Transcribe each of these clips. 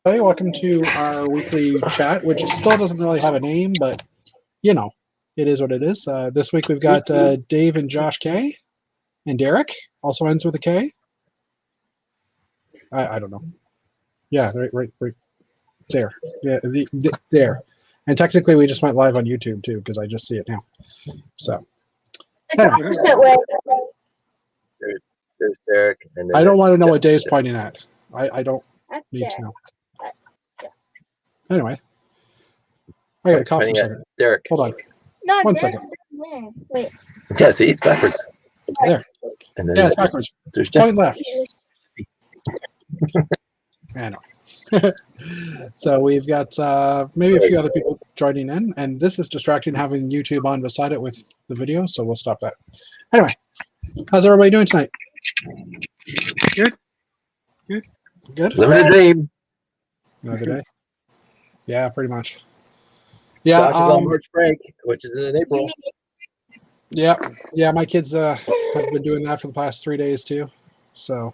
Hey, welcome to our weekly chat, which still doesn't really have a name, but it is what it is. This week we've got Dave and Josh K, and Derek, also ends with a K. I don't know. Yeah, right there. Yeah, there. And technically, we just went live on YouTube too, because I just see it now. So. Anyway. There's Derek. And I don't want to know what Dave's pointing at. I don't need to know. Anyway, I got a cough for a second. Derek. Hold on. No, 1 second. Wait. Yeah, see, it's backwards. There. And then Yeah, it's backwards. There's Point left. Anyway. So we've got maybe a few other people joining in, and this is distracting having YouTube on beside it with the video, so we'll stop that. Anyway, how's everybody doing tonight? Good? Limited name. Another day? Yeah, pretty much. Yeah, Josh is on March break, which is in April. Yeah, my kids have been doing that for the past 3 days too. So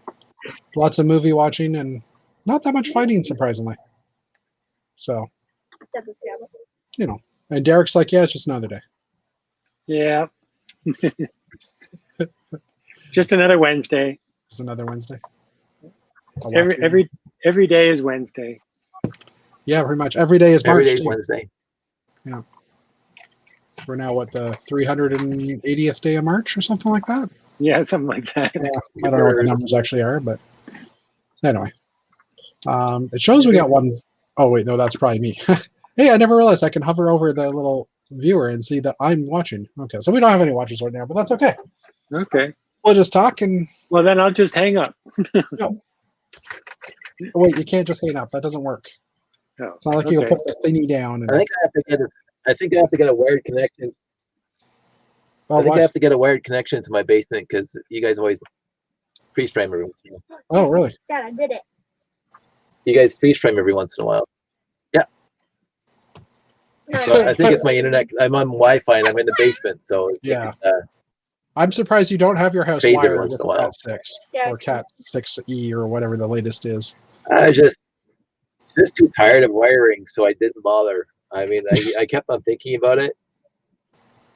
lots of movie watching and not that much fighting, surprisingly. So, and Derek's like, yeah, it's just another day. Yeah. Just another Wednesday. Just another Wednesday. Every day is Wednesday. Yeah, pretty much. Every day is March. Every day is Wednesday. Yeah. We're now, the 380th day of March or something like that? Yeah, something like that. Yeah, I don't know what the numbers actually are, but anyway. It shows we got one. Oh, wait, no, that's probably me. Hey, I never realized I can hover over the little viewer and see that I'm watching. Okay, so we don't have any watchers right now, but that's okay. Okay. We'll just talk and... Well, then I'll just hang up. No. Wait, you can't just hang up. That doesn't work. Oh, it's not like you can put the thingy down. And... I think I have to get a wired connection. I have to get a wired connection to my basement because you guys always freeze frame every once in a while. Oh, really? Dad, I did it. You guys freeze frame every once in a while. Yeah. So I think it's my internet. I'm on Wi-Fi and I'm in the basement, so yeah. I'm surprised you don't have your house wired with Cat 6 or Cat 6E or whatever the latest is. I was just too tired of wiring, so I didn't bother. I mean, I kept on thinking about it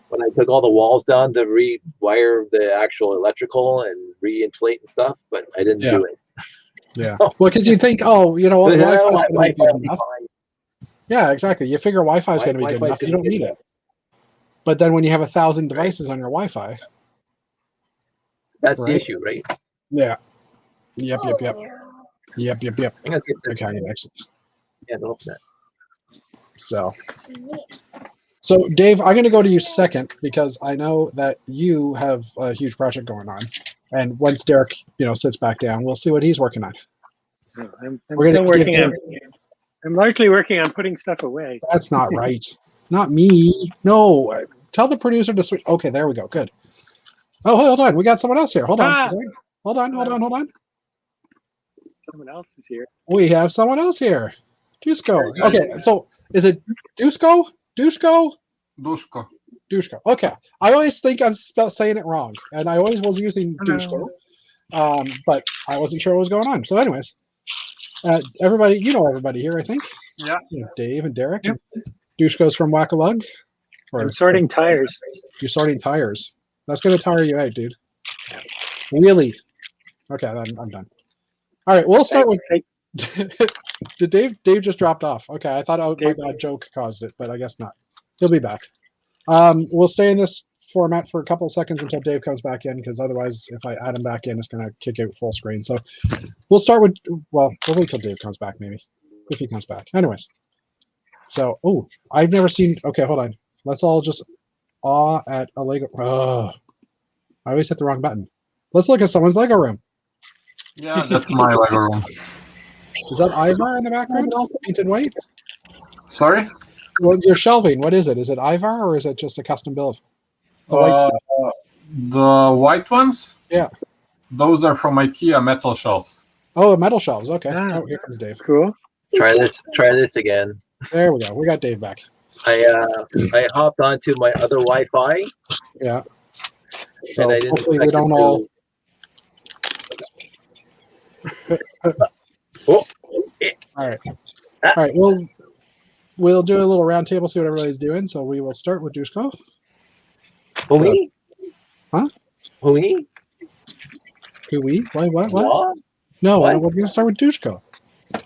when I took all the walls down to rewire the actual electrical and re-insulate and stuff, but I didn't do it. Yeah. Well, because you think, Wi-Fi is going to be good enough. Yeah, exactly. You figure Wi-Fi is going to be good enough. You don't need it. But then when you have 1,000 devices on your Wi-Fi, that's the issue, right? Yeah. Yep. Okay, next. Yeah, don't open that. So Dave, I'm going to go to you second because I know that you have a huge project going on, and once Derek, sits back down, we'll see what he's working on. I'm largely working on putting stuff away. That's not right. Not me. No. Tell the producer to switch. Okay, there we go. Good. Oh, hold on. We got someone else here. Hold on. Hold on. Someone else is here. We have someone else here. Dusko. Okay, so is it Dusko? Dusko. Okay. I always think I'm saying it wrong, and I always was using Dusko, but I wasn't sure what was going on. So, anyways, everybody, everybody here, I think. Yeah. Dave and Derek. Yep. Dusko's from Wackalug. I'm sorting tires. You're sorting tires. That's going to tire you out, dude. Really? Okay, I'm done. All right, we'll start with... Did Dave just dropped off? Okay, I thought my bad joke caused it, but I guess not. He'll be back. We'll stay in this format for a couple of seconds until Dave comes back in, because otherwise, if I add him back in, it's going to kick out full screen. So we'll start with... Well, we'll wait till Dave comes back, maybe, if he comes back. Anyways. So, I've never seen... Okay, hold on. Let's all just awe at a Lego... Oh, I always hit the wrong button. Let's look at someone's Lego room. Yeah, that's my Lego room. Is that Ivar in the background, painted white? Sorry? Well, your shelving, what is it? Is it Ivar or is it just a custom build? The white stuff. The white ones? Yeah. Those are from IKEA metal shelves. Oh, metal shelves. Okay. Oh, here comes Dave. Cool. Try this again. There we go. We got Dave back. I hopped onto my other Wi-Fi. Yeah. So and I didn't hopefully we don't all... All right. We'll do a little round table, see what everybody's doing. So we will start with Dushko. Who me? Huh? Who me? Who we? What? What? No, What? we're gonna start with Dushko.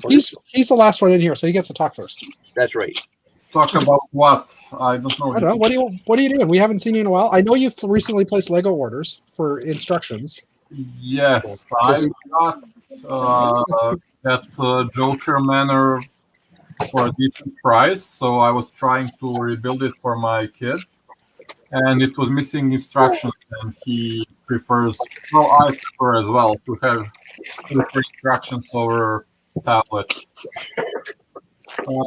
He's the last one in here, so he gets to talk first. That's right. Talk about what? I don't know. I don't know. What are you doing? We haven't seen you in a while. I know you've recently placed Lego orders for instructions. Yes, I got that Joker Manor for a decent price, so I was trying to rebuild it for my kid, and it was missing instructions, and he prefers, well, I prefer as well to have instructions over tablet.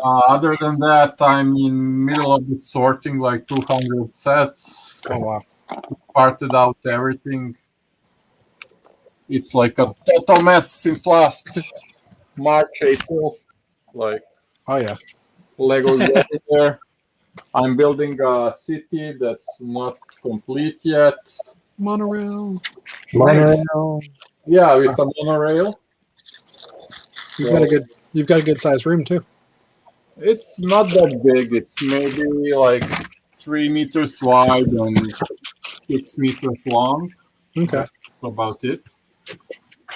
Other than that, I'm in middle of the sorting like 200 sets. Oh wow. Parted out everything. It's like a total mess since last March, April. Like Oh yeah. Legos everywhere. I'm building a city that's not complete yet. Monorail. Yeah, with a monorail. You've got a good sized room too. It's not that big. It's maybe like 3 meters wide and 6 meters long. Okay. That's about it.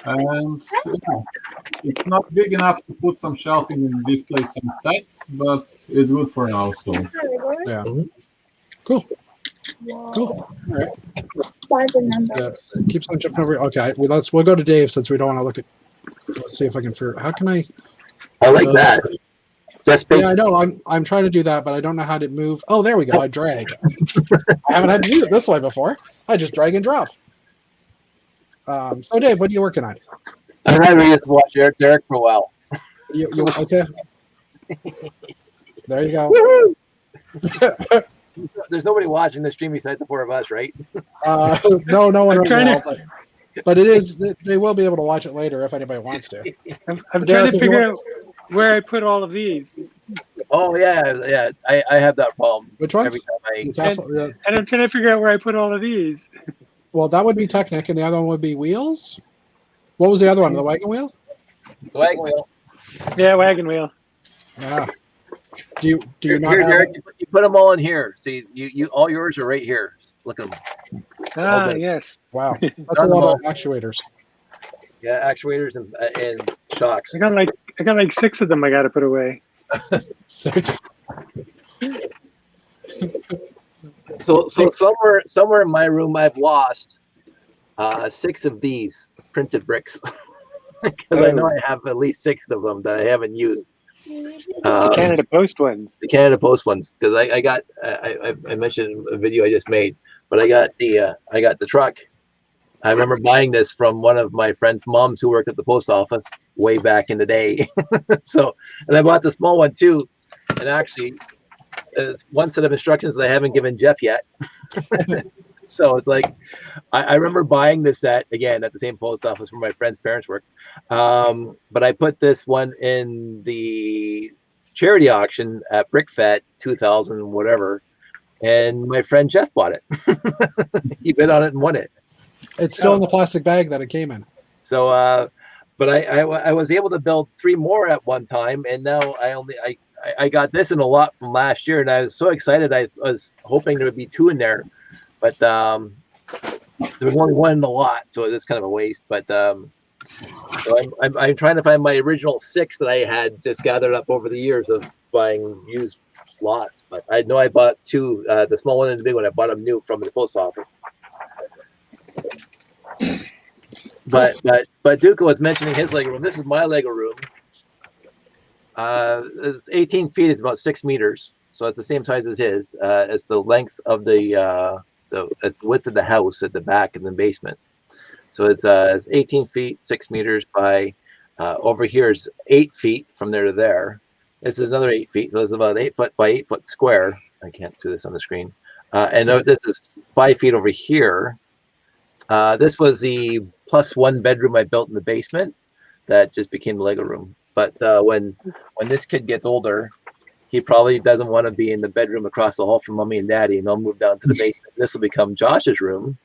And yeah, it's not big enough to put some shelving and display some sets, but it's good for now. So Yeah. Mhm. Cool. All right. Keeps on jumping over. Okay. We'll go to Dave since we don't want to look at. Let's see if I can figure. How can I? I like that. Just big. Yeah, I know. I'm trying to do that, but I don't know how to move. Oh, there we go. I drag. I haven't had to use it this way before. I just drag and drop. So Dave, what are you working on? I'm ready to watch Eric Derek for a while. You okay? There you go. Woohoo! There's nobody watching the stream besides the four of us, right? No one I'm right trying now, but it is. They will be able to watch it later if anybody wants to. I'm Derek, trying if to you figure out where I put all of these. Oh yeah. I have that problem Which ones? every time I. Newcastle. Yeah. And I'm trying to figure out where I put all of these. Well, that would be Technic, and the other one would be Wheels. What was the other one? The wagon wheel? The wagon wheel. Yeah, wagon wheel. Yeah. Do you Here, not have Derek, it? you put them all in here. See, you all yours are right here. Look at them. Ah, Okay. yes. Wow, that's a lot of actuators. Yeah, actuators and shocks. I got like 6 of them I got to put away. 6. So somewhere in my room I've lost 6 of these printed bricks because I know I have at least 6 of them that I haven't used. Canada Post ones. The Canada Post ones because I got I mentioned a video I just made, but I got the truck. I remember buying this from one of my friend's moms who worked at the post office way back in the day. And I bought the small one too, and actually it's one set of instructions that I haven't given Jeff yet. So it's like I remember buying this set again at the same post office where my friend's parents work. But I put this one in the charity auction at BrickFet 2000 whatever, and my friend Jeff bought it. He bid on it and won it. It's still in the plastic bag that it came in. So but I was able to build 3 more at one time, and now I got this in a lot from last year, and I was so excited. I was hoping there would be 2 in there, but there was only 1 in the lot, so it's kind of a waste. But so I'm trying to find my original 6 that I had just gathered up over the years of buying used lots. But I know I bought 2, the small one and the big one. I bought them new from the post office. But Duca was mentioning his Lego room. This is my Lego room. It's 18 feet. It's about 6 meters, so it's the same size as his. It's the length of it's the width of the house at the back in the basement. So it's 18 feet, 6 meters by. Over here is 8 feet from there to there. This is another 8 feet, so it's about 8 foot by 8 foot square. I can't do this on the screen. And this is 5 feet over here. This was the +1 bedroom I built in the basement that just became the Lego room. But when this kid gets older, he probably doesn't want to be in the bedroom across the hall from mommy and daddy, and they'll move down to the basement. This will become Josh's room,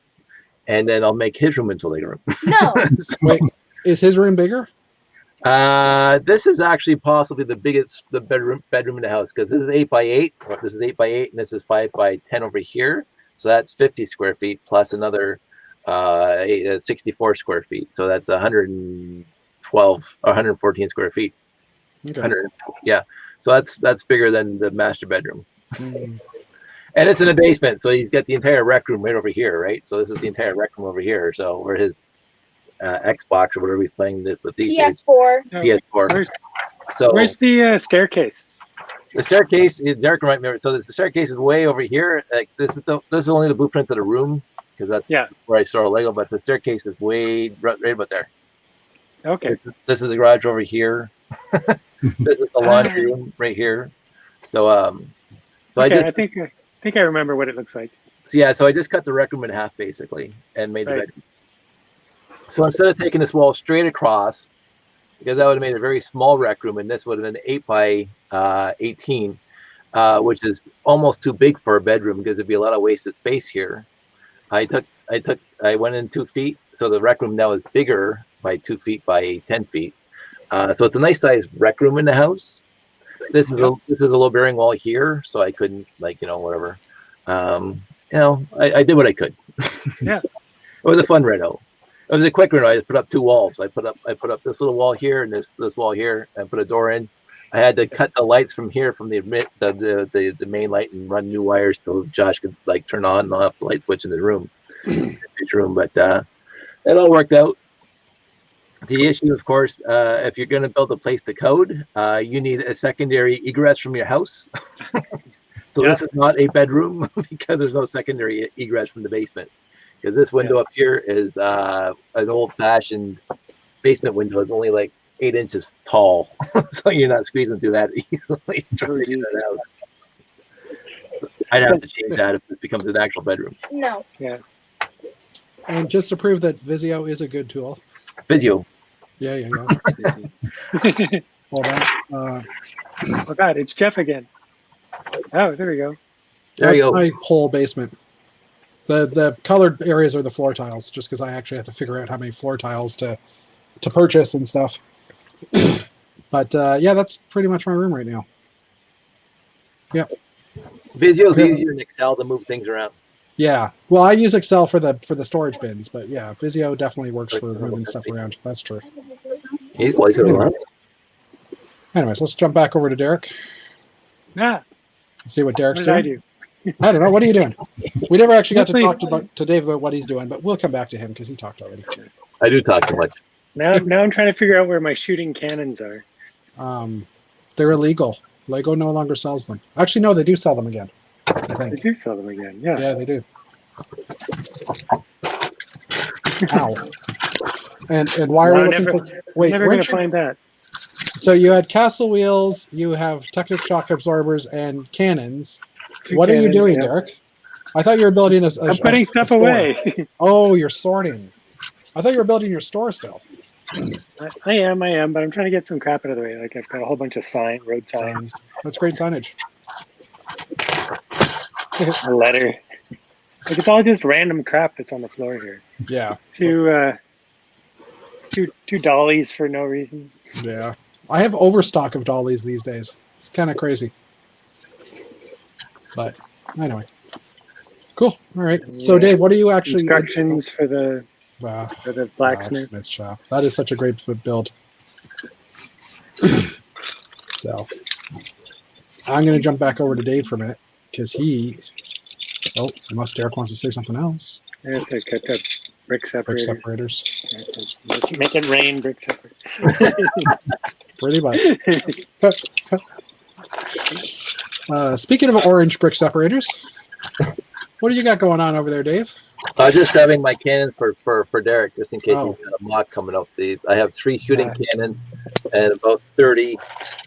and then I'll make his room into a Lego room. No. Wait, is his room bigger? This is actually possibly the biggest bedroom in the house because this is 8x8. This is 8x8, and this is 5x10 over here. So that's 50 square feet plus another 64 square feet. So that's 112 or 114 square feet. Okay. 100, yeah. So that's bigger than the master bedroom. Mm. And it's in the basement, so he's got the entire rec room right over here, right? So this is the entire rec room over here. So where his Xbox or whatever he's playing this, but these days PS4. PS4. So Where's the staircase? the staircase, Derek might remember. So the staircase is way over here. Like this is only the blueprint of the room because that's where I store Lego. But the staircase is way right about there. Okay. This is the garage over here. This is the laundry room right here. So Okay, I think I remember what it looks like. So I just cut the rec room in half basically and made the bedroom. So instead of taking this wall straight across, because that would have made a very small rec room, and this would have been 8x18, which is almost too big for a bedroom because there'd be a lot of wasted space here. I went in 2 feet, so the rec room now is bigger by 2 feet by 10 feet. So it's a nice sized rec room in the house. This is a low bearing wall here, so I couldn't whatever. I did what I could. Yeah. It was a fun reno. It was a quick reno. I just put up 2 walls. I put up this little wall here and this wall here, and put a door in. I had to cut the lights from here from the main light and run new wires so Josh could turn on and off the light switch in the room. But it all worked out. The issue, of course, if you're going to build a place to code, you need a secondary egress from your house. So this is not a bedroom because there's no secondary egress from the basement. Because this window up here is an old-fashioned basement window. It's only 8 inches tall, so you're not squeezing through that easily. Trying to get in the house. I'd have to change that if this becomes an actual bedroom. No. Yeah. And just to prove that Visio is a good tool. Visio. Yeah. Hold on. Oh God, it's Jeff again. Oh, there we go. There you go. My whole basement. The colored areas are the floor tiles, just because I actually have to figure out how many floor tiles to purchase and stuff. But that's pretty much my room right now. Yep. Visio is easier than Excel to move things around. Yeah. Well, I use Excel for the storage bins, but yeah, Visio definitely works for moving stuff around. That's true. He's like it a lot. Anyways, let's jump back over to Derek. Yeah. Let's see what Derek's What did I doing. do? I don't know. What are you doing? We never actually got to Mostly- talk to Dave about what he's doing, but we'll come back to him because he talked already. I do talk too much. Now I'm trying to figure out where my shooting cannons are. They're illegal. Lego no longer sells them. Actually, no, they do sell them again. I They think. do sell them again. Yeah. Yeah, they do. Ow. And why are No, we looking never- for? Wait, Never gonna weren't you? find that. So you had castle wheels, you have Technic shock absorbers, and cannons. Two What are you cannons, doing, yeah. Derek? I thought you were building a I'm putting stuff store. away. Oh, you're sorting. I thought you were building your store still. I am, but I'm trying to get some crap out of the way. Like I've got a whole bunch of road signs, That's great signage. a letter. Like it's all just random crap that's on the floor here. Yeah, Two dollies for no reason. yeah. I have overstock of dollies these days. It's kind of crazy. But anyway, cool. All right. So Yeah. Dave, what are you actually Instructions for the Wow. blacksmith. Shop? That is such a great build. So I'm going to jump back over to Dave for a minute because unless Derek wants to say something else. There's a cut the brick Brick separator. separators. Make it rain, brick separator. Pretty much. Speaking of orange brick separators, what do you got going on over there, Dave? I was just grabbing my cannon for Derek, just in case Oh. he's got a mock coming up. I have 3 shooting cannons and about 30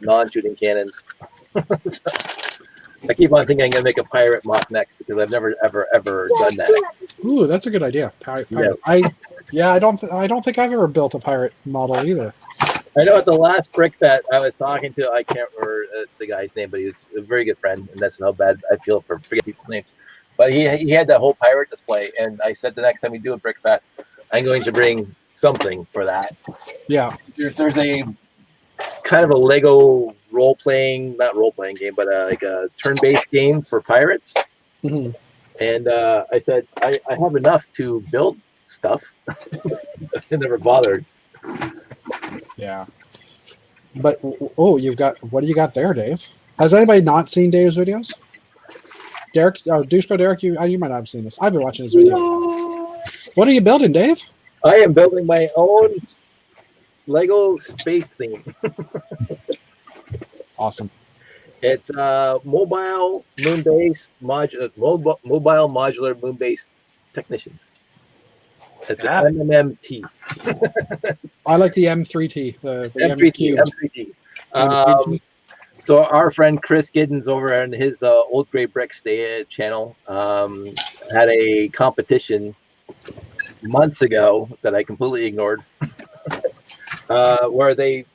non-shooting cannons. I keep on thinking I'm gonna make a pirate mock next because I've never ever done that. Ooh, that's a good idea. Pirate. Yeah. I don't think I've ever built a pirate model either. I know at the last brick that I was talking to, I can't remember the guy's name, but he was a very good friend, and that's how bad I feel for forgetting people's names. But he had that whole pirate display, and I said the next time we do a brick fat, I'm going to bring something for that. Yeah. There's a kind of a Lego not role playing game, but like a turn based game for pirates. Mhm. And I said I have enough to build stuff. I never bothered. Yeah. But oh, what do you got there, Dave? Has anybody not seen Dave's videos? Derek, Douchebag Derek, you might not have seen this. I've been watching his video. What are you building, Dave? I am building my own Lego space theme. Awesome. It's mobile moon-based mobile modular moon-based technician. It's Yeah. an MMT. I like the M3T, the M3T. M3T. M3T. So our friend Chris Giddens over on his Old Gray Bricks channel had a competition months ago that I completely ignored, where they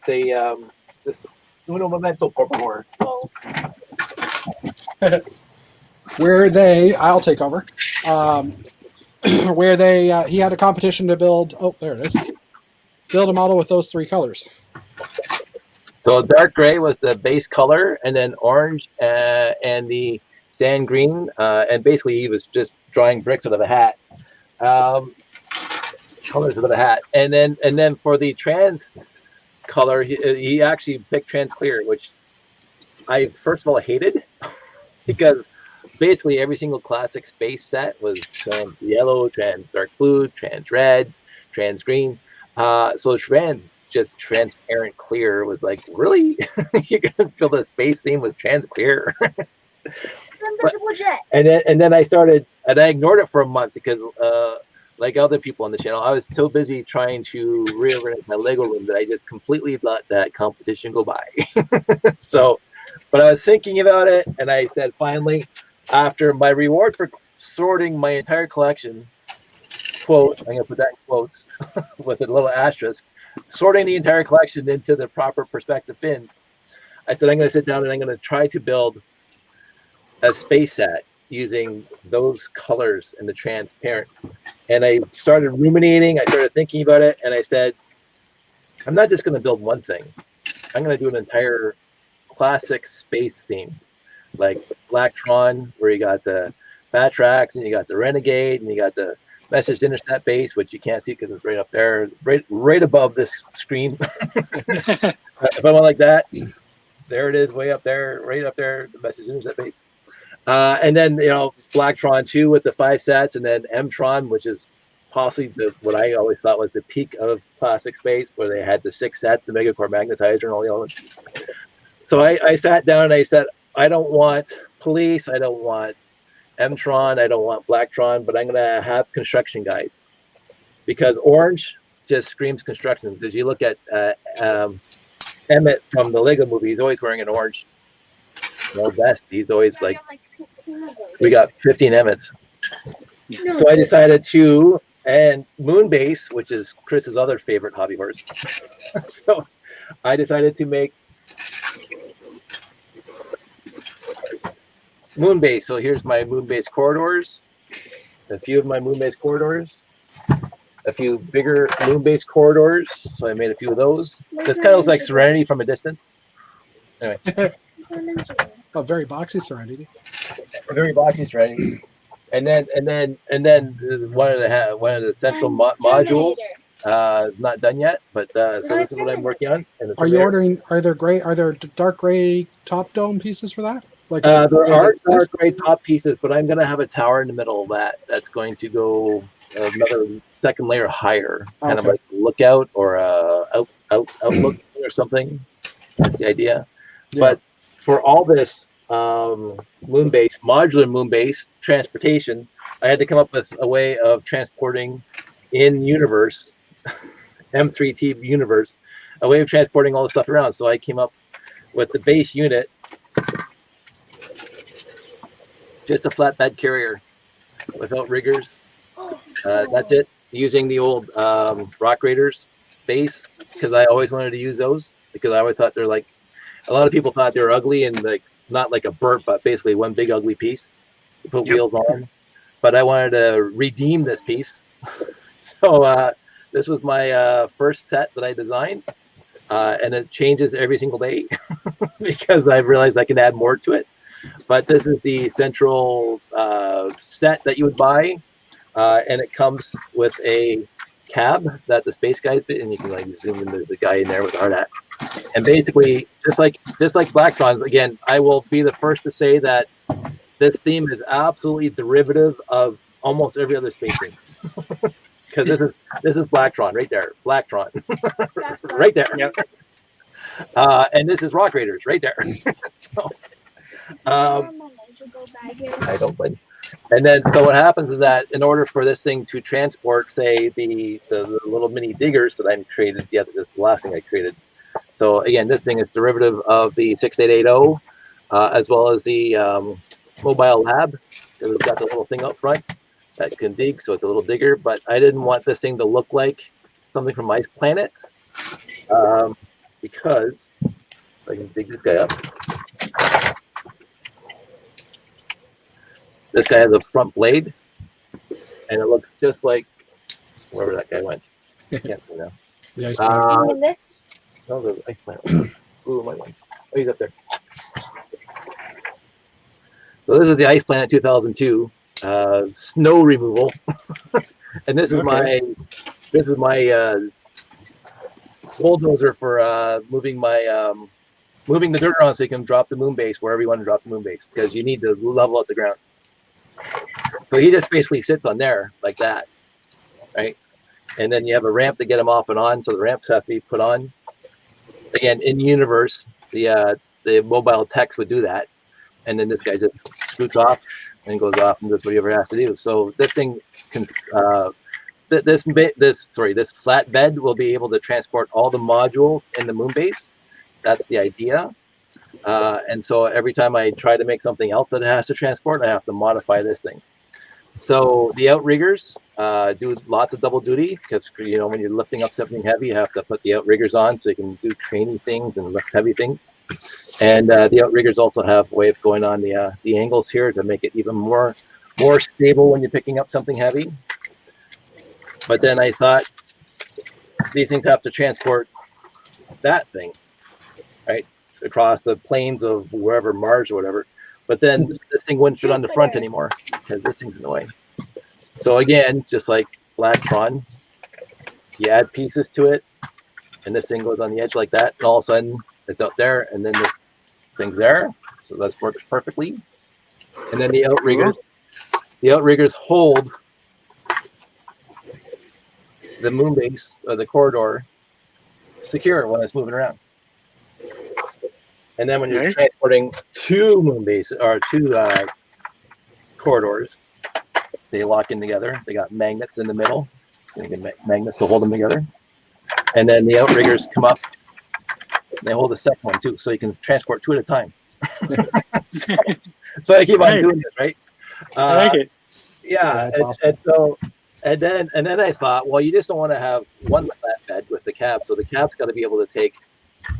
just uno momento por favor. Where I'll take over. Where he had a competition to build. Oh, there it is. Build a model with those 3 colors. So dark gray was the base color, and then orange and the sand green, and basically he was just drawing bricks out of a hat, colors out of a hat, and then for the trans color, he actually picked trans clear, which I first of all hated because basically every single classic space set was trans yellow, trans dark blue, trans red, trans green. So trans just transparent clear was like, really? You're gonna build a space theme with trans clear? And then I started, and I ignored it for a month because like other people on the channel, I was so busy trying to reorganize my Lego room that I just completely let that competition go by. So, but I was thinking about it, and I said, finally, after my reward for sorting my entire collection, quote, I'm going to put that in quotes with a little asterisk, sorting the entire collection into the proper perspective bins, I said, I'm going to sit down and I'm going to try to build a space set using those colors and the transparent. And I started ruminating. I started thinking about it, and I said, I'm not just going to build one thing. I'm going to do an entire classic space theme, like Blacktron, where you got the Batrax, and you got the Renegade, and you got the Message Intercept base, which you can't see because it's right up there, right above this screen. If I went like that, there it is, way up there, right up there, the Message Intercept base. And then, Blacktron 2 with the 5 sets, and then M-Tron, which is possibly what I always thought was the peak of classic space, where they had the 6 sets, the Megacore Magnetizer, and all the others. So I sat down and I said, I don't want police, I don't want M-Tron, I don't want Blacktron, but I'm going to have construction guys. Because orange just screams construction. Because you look at Emmett from the Lego movie, he's always wearing an orange vest. He's always like, we got 15 Emmets. So I decided to, and Moonbase, which is Chris's other favorite hobby horse. So I decided to make Moonbase. So here's my Moonbase corridors, a few of my Moonbase corridors, a few bigger Moonbase corridors. So I made a few of those. This kind of looks like Serenity from a distance. Anyway. Oh, very boxy Serenity. Very boxy Serenity. And then one of the central modules. Not done yet, but so this is what I'm working on. And Are you ordering? Are there dark gray top dome pieces for that? Like there are dark gray top pieces, but I'm going to have a tower in the middle of that. That's going to go another second layer higher, kind of like a lookout or outlook or something. That's the idea. Yeah. But for all this modular moon-based transportation, I had to come up with a way of transporting in universe, M3T universe, a way of transporting all the stuff around. So I came up with the base unit, just a flatbed carrier without riggers. That's it. Using the old Rock Raiders base, because I always wanted to use those, because I always thought they're like, a lot of people thought they were ugly and like not like a burp, but basically one big ugly piece to put wheels on. But I wanted to redeem this piece. So this was my first set that I designed. and it changes every single day because I've realized I can add more to it. But this is the central set that you would buy, and it comes with a cab that the space guys did, and you can like zoom in. There's a guy in there with a hard hat, and basically just like Blacktron's. Again, I will be the first to say that this theme is absolutely derivative of almost every other space theme. Because this is Blacktron right there, Blacktron right there. Yep. And this is Rock Raiders right there. So, I don't blame you. And then, so what happens is that in order for this thing to transport, say, the little mini diggers that I created, this is the last thing I created. So again, this thing is derivative of the 6880, as well as the mobile lab. Because it's got the little thing up front that can dig, so it's a little digger. But I didn't want this thing to look like something from Ice Planet, because I can dig this guy up. This guy has a front blade, and it looks just like wherever that guy went. I can't see now. The ice This? No, the Ice Planet. Ooh, my one. Oh, he's up there. So this is the Ice Planet 2002 snow removal, and this is my bulldozer for moving the dirt around so you can drop the moon base wherever you want to drop the moon base, because you need to level up the ground. So he just basically sits on there like that, right? And then you have a ramp to get him off and on. So the ramps have to be put on. Again, in universe, the mobile techs would do that, and then this guy just scoots off and goes off and does whatever he has to do. So this thing can, this flatbed will be able to transport all the modules in the moon base. That's the idea. And so every time I try to make something else that it has to transport, I have to modify this thing. So the outriggers do lots of double duty, because when you're lifting up something heavy, you have to put the outriggers on so you can do training things and lift heavy things. And the outriggers also have a way of going on the angles here to make it even more stable when you're picking up something heavy. But then I thought these things have to transport that thing, right, across the plains of wherever, Mars or whatever. But then this thing wouldn't fit on the front anymore because this thing's in the way. So again, just like Blacktron, you add pieces to it, and this thing goes on the edge like that, and all of a sudden it's out there, and then this thing's there. So that works perfectly. And then the outriggers hold the moon base or the corridor secure when it's moving around. And then when you're transporting two moon bases or two corridors, they lock in together. They got magnets in the middle, so you can make magnets to hold them together. And then the outriggers come up. And they hold the second one too, so you can transport two at a time. so I keep on doing this, right? I like it. Yeah, awesome. and then I thought, well, you just don't want to have one flatbed with the cab, so the cab's got to be able to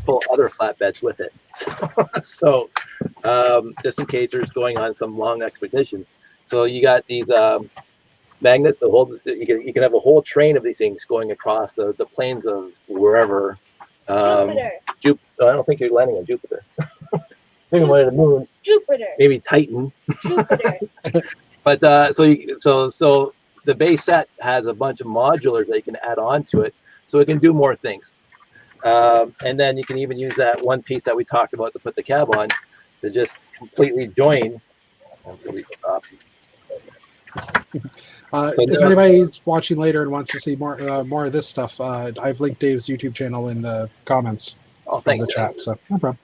pull other flatbeds with it. So just in case there's going on some long expedition. So you got these magnets that hold. You can have a whole train of these things going across the plains of wherever. Jupiter. I don't think you're landing on Jupiter. Maybe one of the moons. Jupiter. Maybe Titan. Jupiter. But so the base set has a bunch of modulars that you can add on to it, so it can do more things. And then you can even use that one piece that we talked about to put the cab on to just completely join. If anybody's watching later and wants to see more of this stuff, I've linked Dave's YouTube channel in the comments from the chat. So no problem.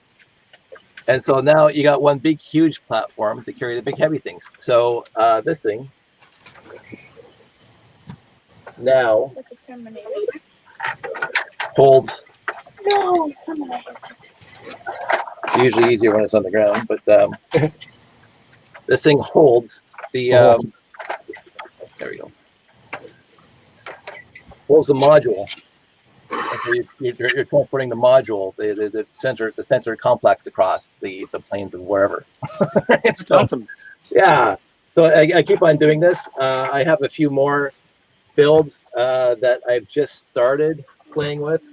And so now you got one big, huge platform to carry the big, heavy things. So this thing now holds. No, Terminator. It's usually easier when it's on the ground, but this thing holds the. There we go. Holds the module. So you're transporting the module, the sensor complex across the plains of wherever. It's awesome. Yeah. So I keep on doing this. I have a few more builds that I've just started playing with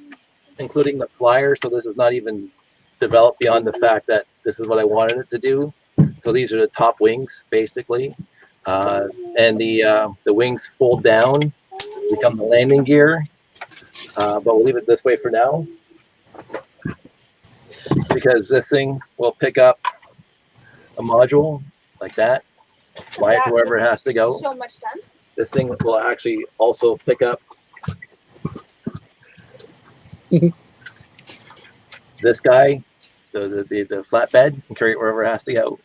including the flyer. So this is not even developed beyond the fact that this is what I wanted it to do. So these are the top wings, basically. And the wings fold down, become the landing gear. But we'll leave it this way for now, because this thing will pick up a module like that, fly it to wherever it has to go. So much sense. This thing will actually also pick up this guy, the flatbed, and carry it wherever it has to go.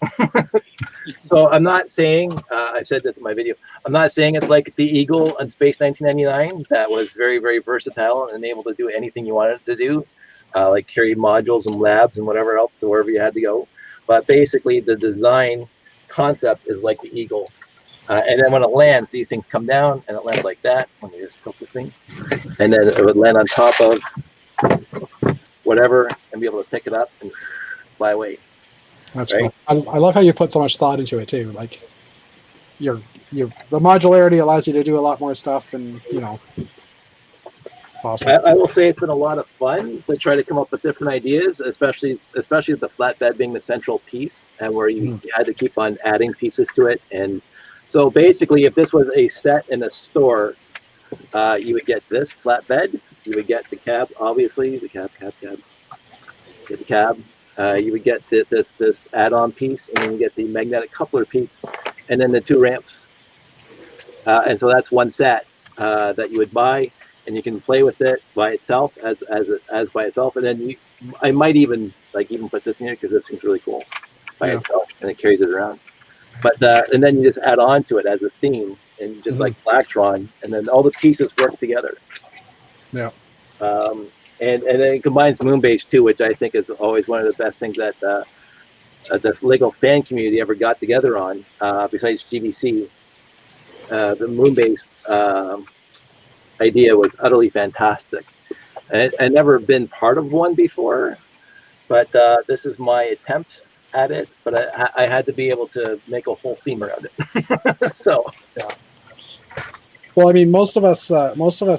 So I'm not saying, I've said this in my video, I'm not saying it's like the Eagle on Space 1999 that was very, very versatile and able to do anything you wanted it to do, like carry modules and labs and whatever else to wherever you had to go. But basically the design concept is like the Eagle. And then when it lands, these things come down and it lands like that. Let me just tilt this thing. And then it would land on top of whatever and be able to pick it up and fly away. That's Right. cool. I love how you put so much thought into it too. Like the modularity allows you to do a lot more stuff, and it's awesome. I will say it's been a lot of fun to try to come up with different ideas, especially with the flatbed being the central piece, and where you had to keep on adding pieces to it. And so basically, if this was a set in a store, you would get this flatbed, you would get the cab, obviously the cab, get the cab. You would get this add-on piece, and then you get the magnetic coupler piece, and then the two ramps. And so that's one set that you would buy, and you can play with it by itself as by itself. And then I might even put this in here because this thing's really cool by itself, and it carries it around. But and then you just add on to it as a theme, and just like Blacktron, and then all the pieces work together. Yeah. And then it combines Moonbase too, which I think is always one of the best things that the LEGO fan community ever got together on, besides GBC. The Moonbase idea was utterly fantastic. And I'd never been part of one before, but this is my attempt at it. But I had to be able to make a whole theme around it. So. Yeah. Well, I mean, most of us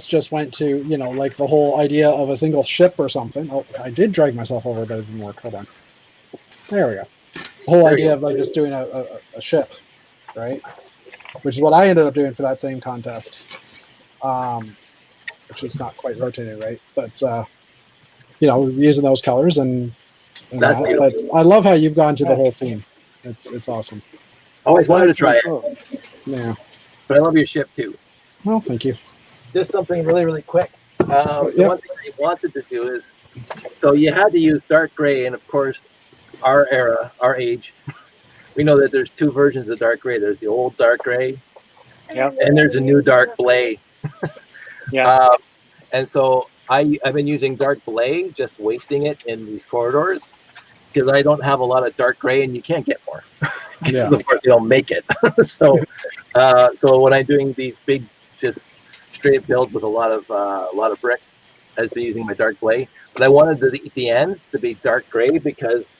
just went to, like the whole idea of a single ship or something. Oh, I did drag myself over, but it didn't work. Hold on. There we go. The whole idea of like just doing a ship, right? Which is what I ended up doing for that same contest. Which is not quite rotated, right? But using those colors and That's that. But I love how you've gone to the whole theme. It's awesome. Always wanted to try it. Yeah. But I love your ship too. Well, thank you. Just something really, really quick. The Yep. one thing I wanted to do is, so you had to use dark gray, and of course, our era, our age, we know that there's two versions of dark gray. There's the old dark gray, Yep. and there's a new dark blay. Yeah. And so I've been using dark blay, just wasting it in these corridors, because I don't have a lot of dark gray, and you can't get more. Yeah. Of course, they don't make it. So when I'm doing these big, just straight builds with a lot of brick, I've been using my dark blay. But I wanted the ends to be dark gray because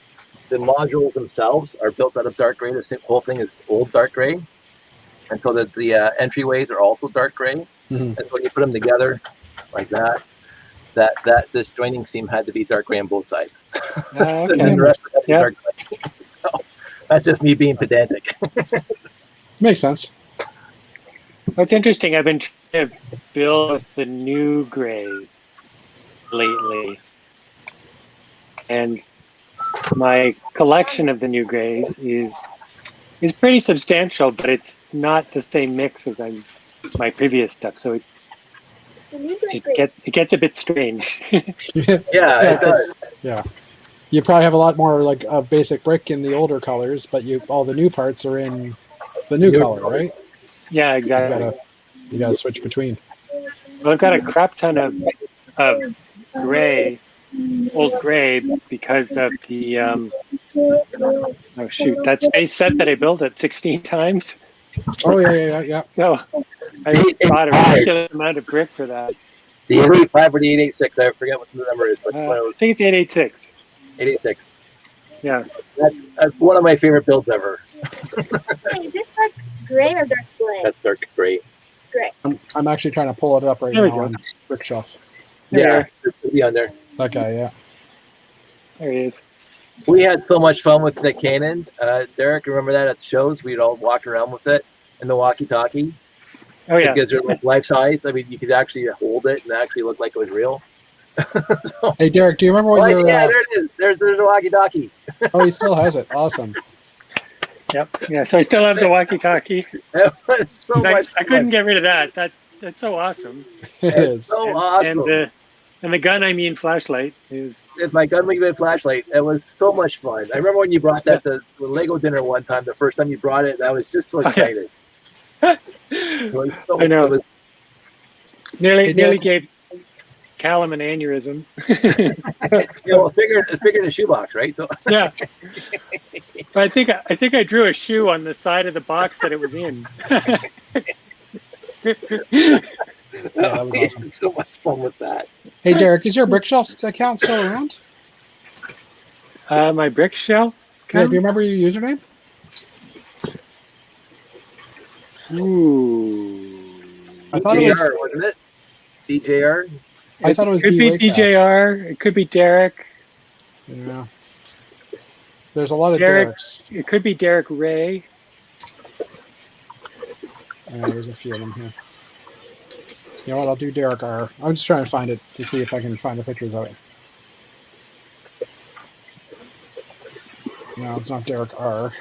the modules themselves are built out of dark gray. The whole thing is old dark gray, and so that the entryways are also dark gray. And so when you put them together like that, this joining seam had to be dark gray on both sides. Okay. And the rest of it Yeah. dark gray. So that's just me being pedantic. Makes sense. What's interesting, I've been trying to build with the new grays lately. And my collection of the new grays is pretty substantial, but it's not the same mix as my previous stuff. So it gets a bit strange. Yeah, it does. Yeah. You probably have a lot more like basic brick in the older colors, but all the new parts are in the new color, right? Yeah, exactly. You gotta switch between. Well, I've got a crap ton of gray, old gray, because of the oh shoot, that space set that I built at 16 times. Oh yeah. So I bought a ridiculous amount of brick for that. The 885 or the 886, I forget what the number is, but I think it's 886. 886. Yeah. That's one of my favorite builds ever. Wait, is this dark gray or dark gray? That's dark gray. Gray. I'm actually trying to pull it up right There we now go. on Brickshelf. Yeah, it'll be on there. That guy, yeah. There he is. We had so much fun with the Canon. Derek, remember that at the shows? We'd all walk around with it in the walkie-talkie Oh yeah. because they're like life size. I mean, you could actually hold it and actually look like it was real. So, Hey, Derek, do you remember when you were? yeah, there it is. There's a walkie-talkie. Oh, he still has it. Awesome. Yep. Yeah. So I still have the walkie-talkie. It was so much I couldn't get rid of that. That's so awesome. It It's is. so And, awesome. and the gun, I mean, flashlight is. With my gunman flashlight, it was so much fun. I remember when you brought that to the Lego dinner one time. The first time you brought it, I was just so excited. It was so, I know. it was- Nearly gave Callum an aneurysm. it's bigger than a shoebox, right? So Yeah. But I think I drew a shoe on the side of the box that it was in. Yeah, that was we awesome. had so much fun with that. Hey, Derek, is your Brickshelf account still around? My brick shell. Yeah, do you remember your username? Ooh. I thought it was. DJR, wasn't it? DJR? I thought it was Could be D-Raycraft. DJR. It could be Derek. Yeah. There's a lot of Derek. Derek's. It could be Derek Ray. Yeah, there's a few of them here. You know what? I'll do Derek R. I'm just trying to find it to see if I can find the pictures of it. No, it's not Derek R.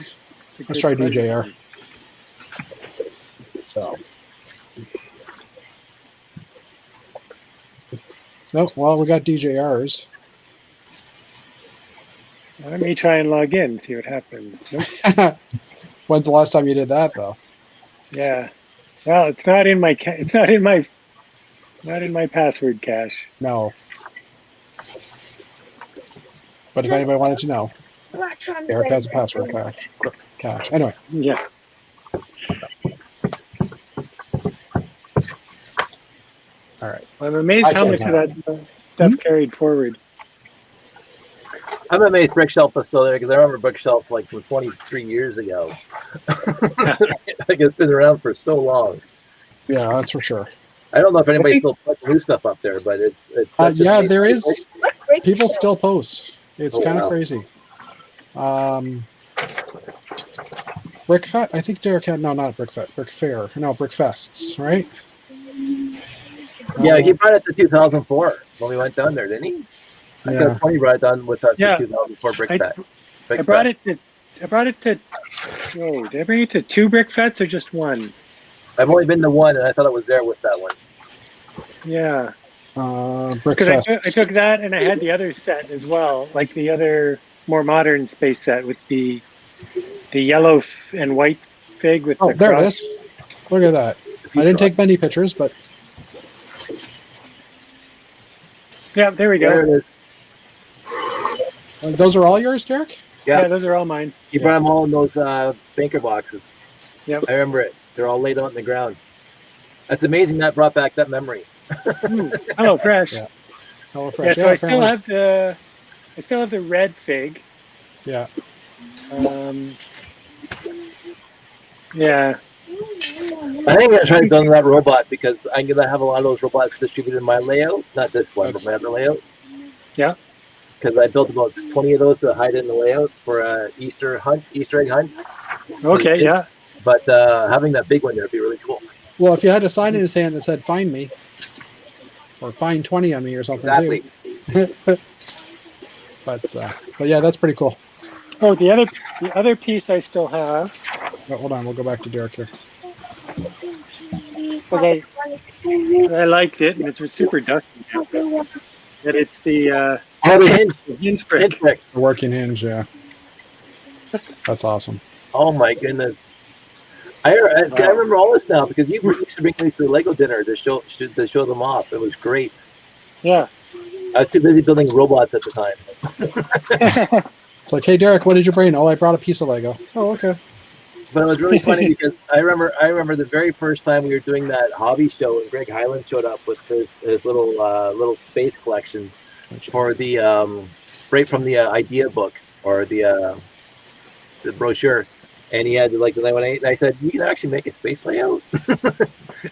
It's a Let's good try question. DJR. So. Nope. Well, we got DJRs. Let me try and log in, see what happens. Nope. When's the last time you did that, though? Yeah. Well, it's not in my not in my password cache. No. But if anybody wanted to know, Electron Eric has a break. password cache. Anyway, Yeah. all right. I'm amazed I how can't much of have that stuff carried forward. I'm amazed Brickshelf is still there because I remember Brickshelf like from 23 years ago. Like it's been around for so long. Yeah, that's for sure. I don't know if anybody think- still puts new stuff up there, but it's such an Yeah, amazing there place. is. Break People shell. still post. It's Oh, kind of wow. crazy. Brickfest? I think Derek had, no, not Brickfest, Brick Fair. No, Brickfests, right? Yeah, he brought it to 2004 when we went down there, didn't he? I think Yeah. that's when he brought it down with us Yeah. in 2004 Brick I- Fest. I brought it to. Whoa! Did I bring it to 2 brick fets or just 1? I've only been to one, and I thought it was there with that one. Yeah. Because Brickfest. I took that and I had the other set as well, like the other more modern space set with the yellow and white fig with Oh, the there it cross. is. Look at that. I didn't take many pictures, but Yeah, there we There go. it is. those are all yours, Derek? Yeah. Yeah, those are all mine. He brought them all in those banker boxes. Yep. I remember it. They're all laid out on the ground. That's amazing. That brought back that memory. Hello, Fresh. Yeah. Hello Yeah, Fresh. so I still apparently. have the red fig. Yeah. Yeah. I think I'm gonna try to build that robot because I'm gonna have a lot of those robots distributed in my layout. Not this one, but my other layout. Yeah. Because I built about 20 of those to hide in the layout for a Easter egg hunt. Okay. Yeah. But having that big one there would be really cool. Well, if you had a sign in his hand that said "Find me" or "Find 20 on me" or something Exactly. too. But yeah, that's pretty cool. Oh, the other piece I still have Oh, hold on, we'll go back to Derek here. because I liked it and it's super dusty now. That it's the Oh, the hinge, hinge brick. hinge brick. The working hinge, yeah. That's awesome. Oh my goodness. I remember all this now because you used to bring these to the Lego dinner to show them off. It was great. Yeah. I was too busy building robots at the time. It's like, hey, Derek, what did you bring? Oh, I brought a piece of Lego. Oh, okay. But it was really funny because I remember the very first time we were doing that hobby show and Greg Hyland showed up with his little space collection for the right from the idea book or the brochure, and he had like the 918, and I said, you can actually make a space layout.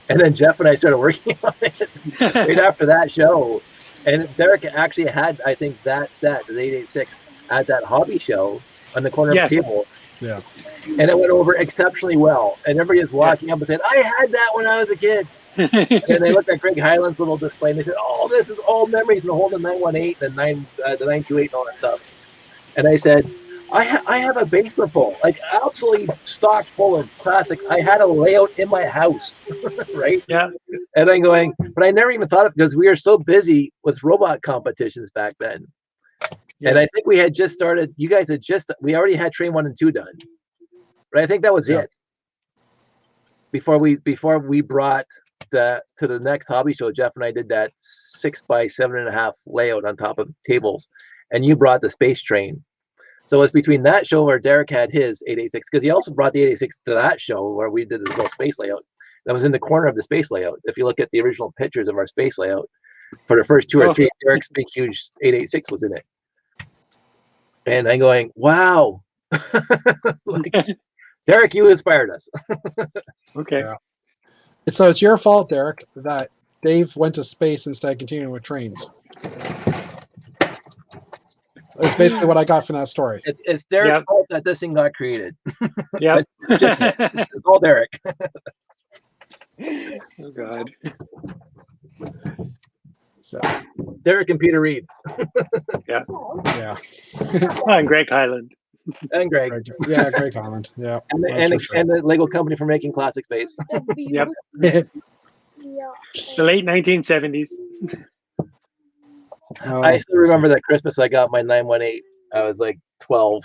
And then Jeff and I started working on it right after that show, And Derek actually had, I think, that set, the 886, at that hobby show on the corner Yes. of the table. Yeah. And it went over exceptionally well. And everybody is walking up and saying, I had that when I was a kid. And they looked at Greg Highland's little display and they said, oh, this is old memories, and the whole 918, the 928 and all that stuff. And I said, I have a basement full, like absolutely stocked full of classic. I had a layout in my house, right? Yeah. And I'm going, but I never even thought of it because we were so busy with robot competitions back then. Yeah. And I think we had just started, you guys had just, we already had Train 1 and 2 done. But I think that was Yeah. it. Before we brought to the next hobby show, Jeff and I did that 6x7.5 layout on top of tables, and you brought the Space Train. So it's between that show where Derek had his 886, because he also brought the 886 to that show where we did the little space layout. That was in the corner of the space layout. If you look at the original pictures of our space layout, for the first 2 or 3, Derek's big huge 886 was in it. And I'm going, wow. Like, Derek, you inspired us. Okay. Yeah. So it's your fault, Derek, that Dave went to space instead of continuing with trains. That's basically what I got from that story. It's Derek's fault that this thing got created. Yeah. It's all Derek. Oh God. So Derek and Peter Reed yeah, Oh, and Greg Highland. and Greg. yeah, Greg Holland. Yeah, And the, that's and, for the, sure. and the Lego company for making classic space. Yep. Yeah. The late 1970s. Oh, I still remember that Christmas I got my 918. I was like 12,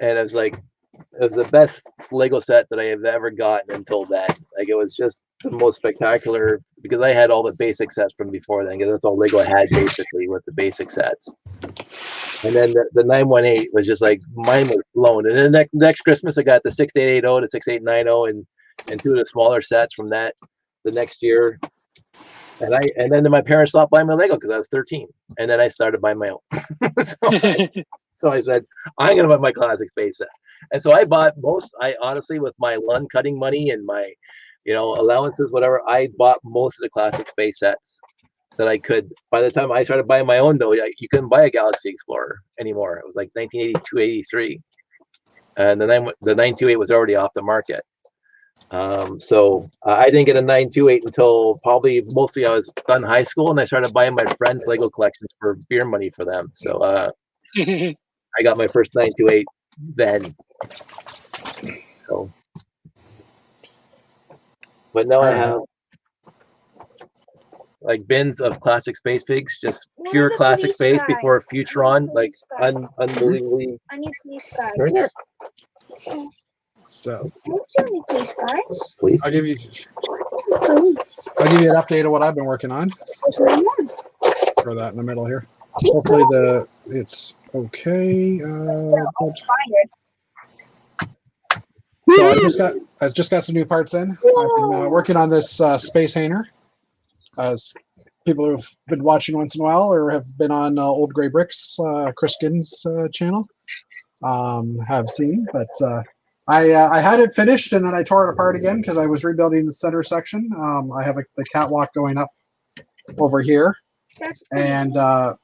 and it was the best Lego set that I have ever gotten until then. Like, it was just the most spectacular, because I had all the basic sets from before then, because that's all Lego had basically with the basic sets. And then the 918 was just like mind was blown. And then next Christmas I got the 6880, the 6890, and 2 of the smaller sets from that the next year. And then my parents stopped buying my Lego because I was 13, and then I started buying my own. So I said, I'm gonna buy my classic space set. And so I bought I honestly, with my Lund cutting money and my, allowances, whatever, I bought most of the classic space sets that I could. By the time I started buying my own, though, you couldn't buy a Galaxy Explorer anymore. It was like 1982, 83, and the 928 was already off the market. So I didn't get a 928 until probably mostly I was done high school, and I started buying my friends' Lego collections for beer money for them. So I got my first 928 then. So, but now I have like bins of classic space figs, just pure classic space before Futuron, like unbelievably. I need police They're in there. cards. So Don't you need police cards? Please. I'll give you Police. an update of what I've been working on. What's going on? Throw that in the middle here. See? Hopefully it's okay. But- so I just got some new parts in. I've been working on this space hanger, as people who've been watching once in a while or have been on Old Gray Bricks, Chris Ginn's channel, have seen. But I had it finished, and then I tore it apart again because I was rebuilding the center section. I have the catwalk going up over here, and I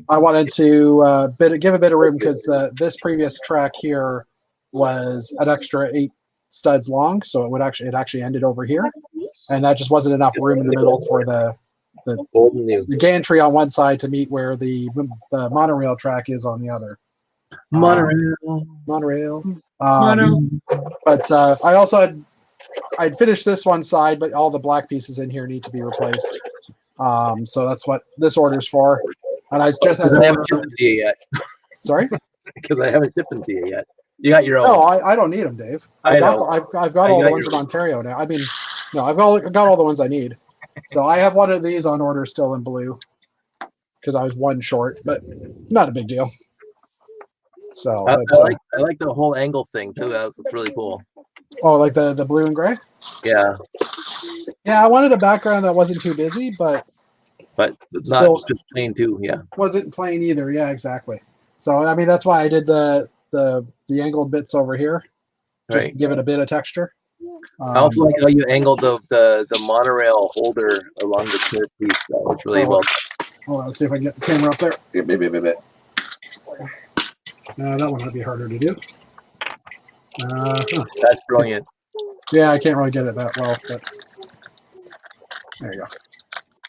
wanted to give a bit of room because this previous track here was an extra 8 studs long, so it actually ended over here, and that just wasn't enough room in the middle for the Old and new. gantry on one side to meet where the monorail track is on the other. Monorail. But I also I'd finished this one side, but all the black pieces in here need to be replaced. So that's what this order's for. And I just had I haven't shipped them to you yet. sorry. Because I haven't shipped them to you yet. You got your own. No, I don't need them, Dave. I've got all the ones in Ontario now. I mean, no, I've got all the ones I need. So I have one of these on order still in blue because I was one short, but not a big deal. So I like the whole angle thing too. That's really cool. oh, like the blue and gray. Yeah, Yeah, I wanted a background that wasn't too busy, but but not Still- just plain too. Yeah, wasn't plain either. Yeah, exactly. So I mean, that's why I did the angled bits over here, just right. to give it a bit of texture. I also like how you angled the monorail holder along the curve piece. That was really well. Hold on, let's see if I can get the camera up there. That one might be harder to do. That's brilliant. Yeah, I can't really get it that well, but there you go.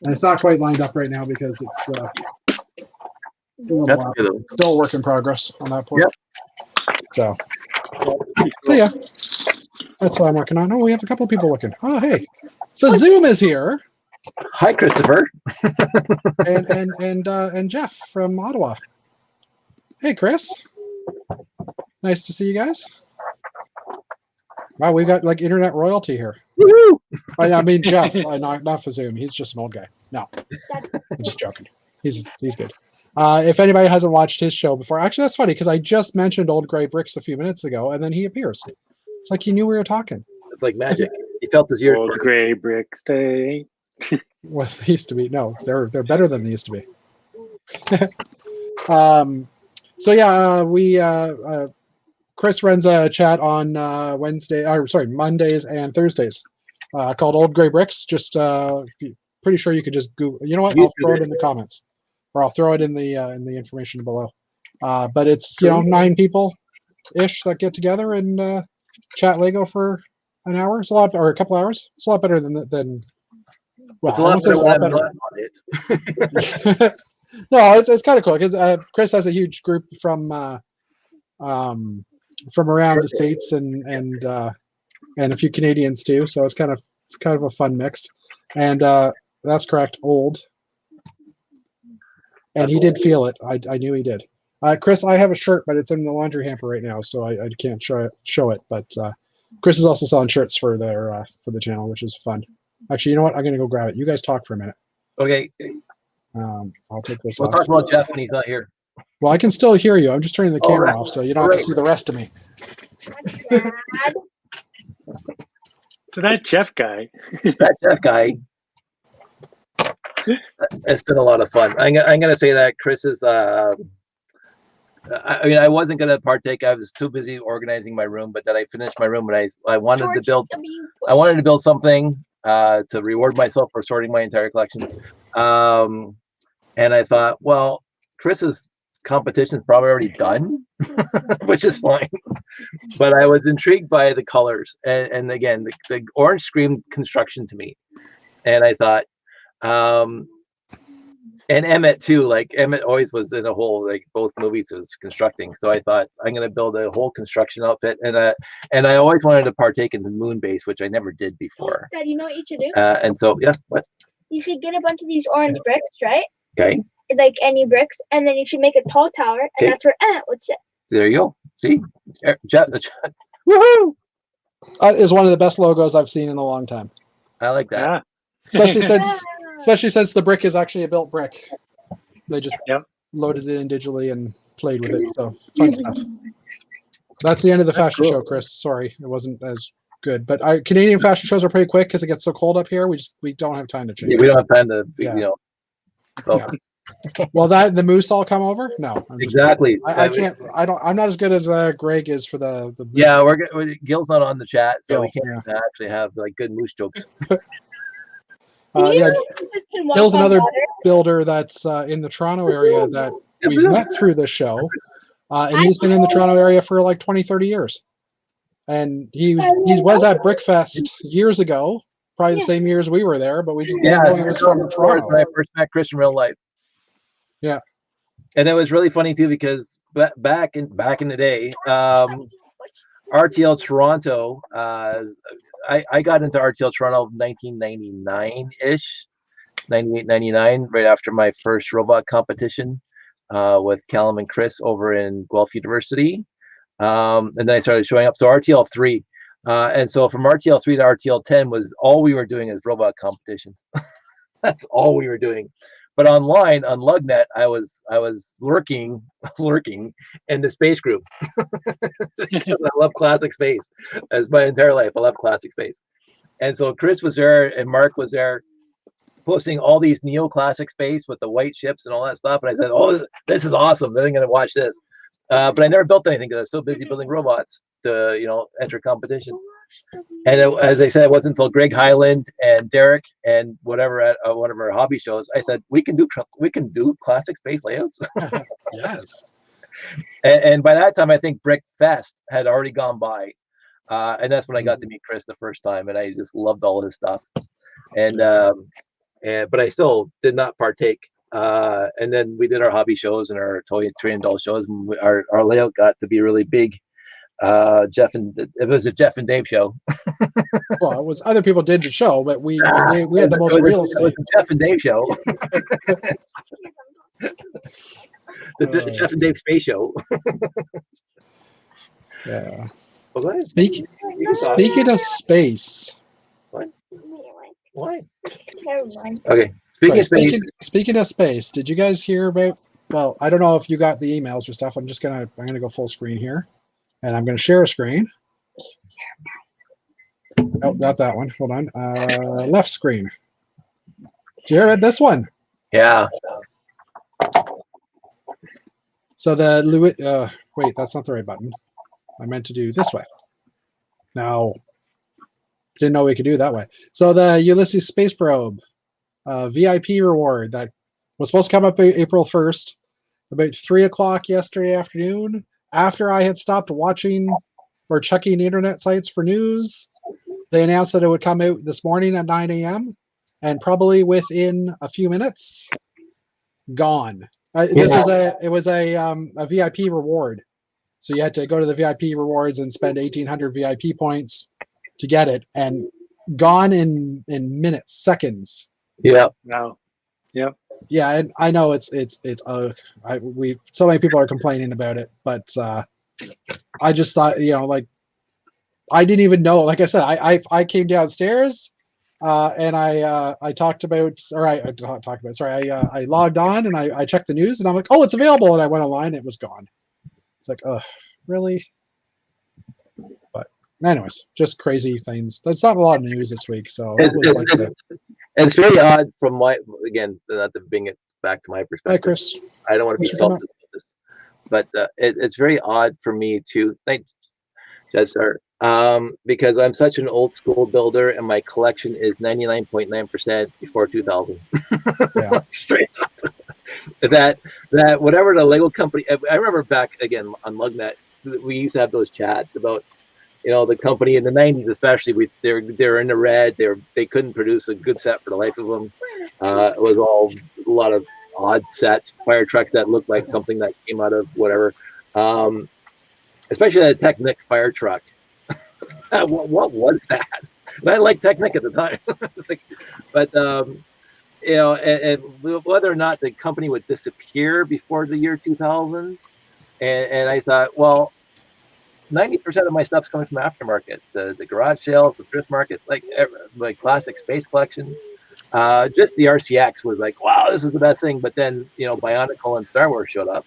And it's not quite lined up right now because it's That's good. still a work in progress on that part. Yep. So yeah, that's what I'm working on. Oh, we have a couple of people looking. Oh, hey, Fazoom is here, Hi, Christopher. and Jeff from Ottawa. Hey, Chris. Nice to see you guys. Wow, we've got like internet royalty here. Woohoo! I mean, Jeff, not Fazoom. He's just an old guy. No, I'm just joking. He's good. If anybody hasn't watched his show before, actually, that's funny because I just mentioned Old Gray Bricks a few minutes ago, and then he appears. It's like he knew we were talking. It's like magic. He felt his ears. Old gray bricks day. Well, they used to be. No, they're better than they used to be. So yeah, we Chris runs a chat on Mondays and Thursdays called Old Gray Bricks. Just pretty sure you could just Google. You know what? I'll throw it in the comments, or I'll throw it in the information below. But it's 9 people ish that get together and chat Lego for an hour. It's a lot, or a couple hours. It's a lot better than. Well, It's a lot better. No, it's kind of cool because Chris has a huge group from around the states and a few Canadians too. So it's kind of a fun mix. And that's correct, old. And he did feel it. I knew he did. Chris, I have a shirt, but it's in the laundry hamper right now, so I can't show it. But Chris is also selling shirts for the channel, which is fun. Actually, you know what? I'm gonna go grab it. You guys talk for a minute. Okay. I'll take this We'll off. talk about Jeff when he's not here. Well, I can still hear you. I'm just turning the camera right. off, so you don't have to see the rest of me. Dad. So that Jeff guy. That Jeff guy. It's been a lot of fun. I'm gonna say that Chris is. I mean, I wasn't gonna partake. I was too busy organizing my room, but then I finished my room, and I wanted to build. I wanted to build something to reward myself for sorting my entire collection. And I thought, well, Chris's competition is probably already done, which is fine. But I was intrigued by the colors, and again, the orange screamed construction to me, and I thought. And Emmett too, like Emmett always was in a whole, like both movies was constructing. So I thought I'm going to build a whole construction outfit. And I always wanted to partake in the moon base, which I never did before. Dad, you know what you should do? And so, yeah, what? You should get a bunch of these orange bricks, right? Okay. Like any bricks, and then you should make a tall tower, and Okay. that's where Emmett would sit. There you go. See? Woohoo! Is one of the best logos I've seen in a long time. I like that. Yeah. Especially since the brick is actually a built brick. They just Yep. loaded it in digitally and played with it. So fun stuff. That's the end of the fashion show, Chris. Sorry, it wasn't as good. But Canadian fashion shows are pretty quick because it gets so cold up here. We don't have time to change. Yeah, we don't have time to, Yeah. So. Yeah. Well, the moose all come over? No, I'm just Exactly. kidding. I can't. I'm not as good as Greg is for the. Moose. Yeah, Gil's not on the chat, so we Gil, can't actually have like good moose jokes. Yeah, Gil's on another water? builder that's in the Toronto area that we've met through this show. And he's been in the Toronto area for like 20, 30 years. And he was at Brickfest years ago, probably the same years we were there, but we just didn't know he was from Toronto. When I first met Chris in real life. Yeah. And it was really funny too because back in the day, RTL Toronto, I got into RTL Toronto 1999-ish, 98, 99, right after my first robot competition with Callum and Chris over in Guelph University. And then I started showing up. So RTL 3. And so from RTL 3 to RTL 10 was all we were doing is robot competitions. That's all we were doing. But online on Lugnet, I was lurking in the space group. I love classic space. As my entire life, I love classic space. And so Chris was there and Mark was there posting all these neoclassic space with the white ships and all that stuff. And I said, oh, this is awesome. Then I'm going to watch this. But I never built anything because I was so busy building robots to, enter competitions. And as I said, it wasn't until Greg Highland and Derek and whatever at one of our hobby shows, I said we can do classic space layouts. Yes. And by that time, I think Brick Fest had already gone by, and that's when I got to meet Chris the first time, and I just loved all his stuff. But I still did not partake. And then we did our hobby shows and our toy train and doll shows, and our layout got to be really big. It was a Jeff and Dave show. Well, it was other people did the show, but we had the most real estate. It was a Jeff and Dave show. the Jeff and Dave space show. Yeah. Speaking of space. What? Never mind. Okay. Speaking of space, did you guys hear about? Well, I don't know if you got the emails or stuff. I'm gonna go full screen here, and I'm gonna share a screen. Oh, not that one. Hold on. Left screen. Did you hear about this one? Yeah. So wait, that's not the right button. I meant to do this way. No. Didn't know we could do it that way. So the Ulysses Space Probe VIP reward that was supposed to come up April 1st, about 3 o'clock yesterday afternoon, after I had stopped watching or checking internet sites for news. They announced that it would come out this morning at 9 a.m. and probably within a few minutes, gone. It was a VIP reward. So you had to go to the VIP rewards and spend 1,800 VIP points to get it, and gone in minutes, seconds. Yeah. Wow. Yep. Yeah, and I know it's so many people are complaining about it, but I just thought, I didn't even know. Like I said, I came downstairs and I talked about, or I logged on and I checked the news and I'm like, oh, it's available, and I went online and it was gone. It's like, really? But anyways, just crazy things. That's not a lot of news this week, so it was like it's very odd from not to bring it back to my perspective. Hi, Chris. I don't want to be selfish about this, but it's very odd for me to thank Jester, because I'm such an old school builder and my collection is 99.9% before 2000. Yeah. Straight up. that whatever the Lego company, I remember back again on Lugnet, we used to have those chats about, the company in the 90s, especially, they're in the red. They couldn't produce a good set for the life of them. It was all a lot of odd sets, fire trucks that looked like something that came out of whatever. Especially that Technic fire truck. what was that? And I liked Technic at the time. But and whether or not the company would disappear before the year 2000, and I thought, well, 90% of my stuff's coming from aftermarket, the garage sales, the thrift market, like classic space collection. Just the RCX was like, wow, this is the best thing. But then, Bionicle and Star Wars showed up,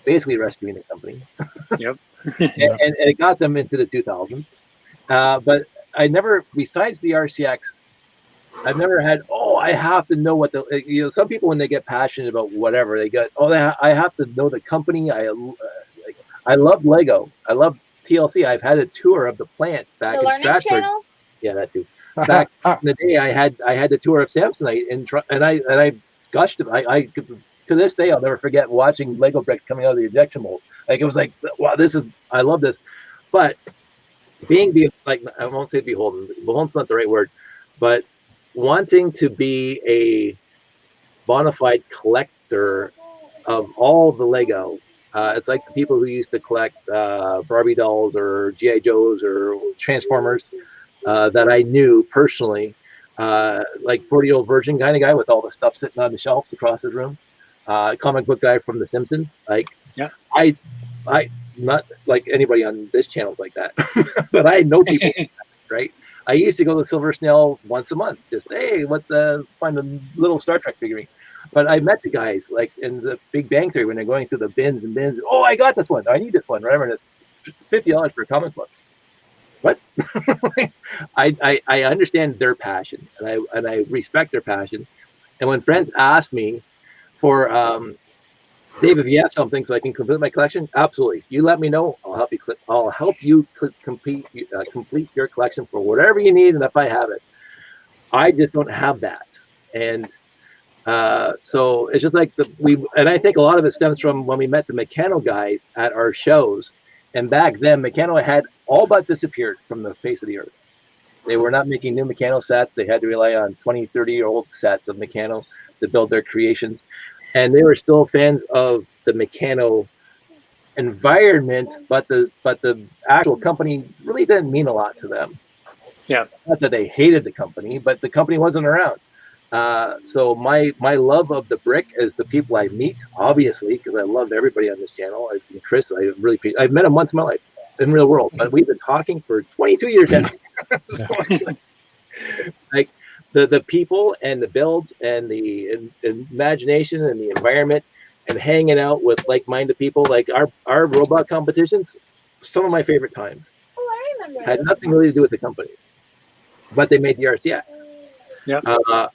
basically rescuing the company. Yep. and it got them into the 2000s. But I never, besides the RCX, I've never had, I have to know what some people, when they get passionate about whatever, they get, I have to know the company. I love Lego. I love TLC. I've had a tour of the plant back in Stratford. Channel? Yeah, that too. Back in the day, I had the tour of Samsonite, and I gushed. I to this day, I'll never forget watching Lego bricks coming out of the injection mold. Like, it was like, wow, I love this. But I won't say beholden. Beholden's not the right word, but wanting to be a bona fide collector of all the Lego. It's like the people who used to collect Barbie dolls or G.I. Joes or Transformers that I knew personally, like 40-year-old virgin kind of guy with all the stuff sitting on the shelves across his room. Comic book guy from The Simpsons. Like, yeah, I not like anybody on this channel's like that, but I know people, right? I used to go to Silver Snail once a month, just, hey, find a little Star Trek figurine. But I met the guys like in the Big Bang Theory when they're going through the bins and bins. Oh, I got this one. I need this one. Whatever. And it's $50 for a comic book. What? I understand their passion and I respect their passion. And when friends ask me for Dave, if you have something so I can complete my collection, absolutely. You let me know. I'll help you. I'll help you complete your collection for whatever you need, and if I have it, I just don't have that. And so it's just like and I think a lot of it stems from when we met the Meccano guys at our shows, and back then Meccano had all but disappeared from the face of the earth. They were not making new Meccano sets. They had to rely on 20, 30-year-old sets of Meccano to build their creations. And they were still fans of the Meccano environment, but the actual company really didn't mean a lot to them. Yeah. Not that they hated the company, but the company wasn't around. So my love of the brick is the people I meet, obviously, because I love everybody on this channel. Chris, I've met him once in my life in real world, but we've been talking for 22 years now. So, like the people and the builds and the imagination and the environment and hanging out with like-minded people, like our robot competitions, some of my favorite times. Oh, I remember. Had nothing really to do with the company, but they made the RCX. Yeah.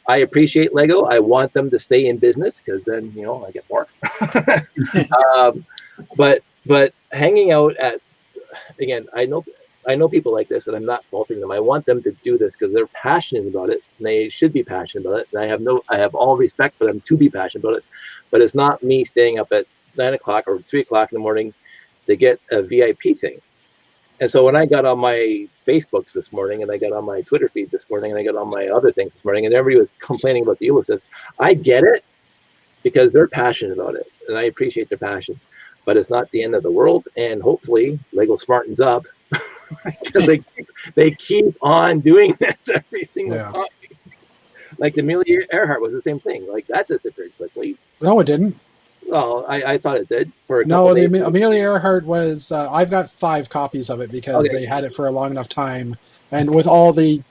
I appreciate Lego. I want them to stay in business because then I get more. But hanging out at, again, I know people like this, and I'm not faulting them. I want them to do this because they're passionate about it, and they should be passionate about it. And I have all respect for them to be passionate about it. But it's not me staying up at 9 o'clock or 3 o'clock in the morning to get a VIP thing. And so when I got on my Facebooks this morning, and I got on my Twitter feed this morning, and I got on my other things this morning, and everybody was complaining about the Ulysses, I get it because they're passionate about it, and I appreciate their passion. But it's not the end of the world, and hopefully Lego smartens up because they keep on doing this every single time. Like the Amelia Earhart was the same thing. Like that disappeared quickly. No, it didn't. Well, I thought it did. For no, the Amelia Earhart was. I've got 5 copies of it because they had it for a long enough time, and with all the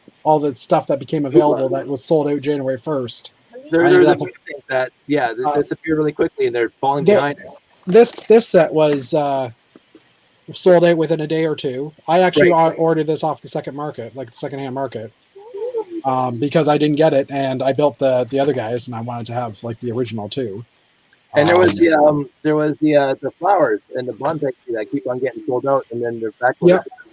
stuff that became available that was sold out January 1st. There's a few things that they disappear really quickly, and they're falling behind. This set was sold out within a day or two. I actually ordered this off the second market, like the secondhand market, because I didn't get it, and I built the other guys, and I wanted to have like the original too. And there was the flowers and the Bontex that keep on getting sold out, and then they're back.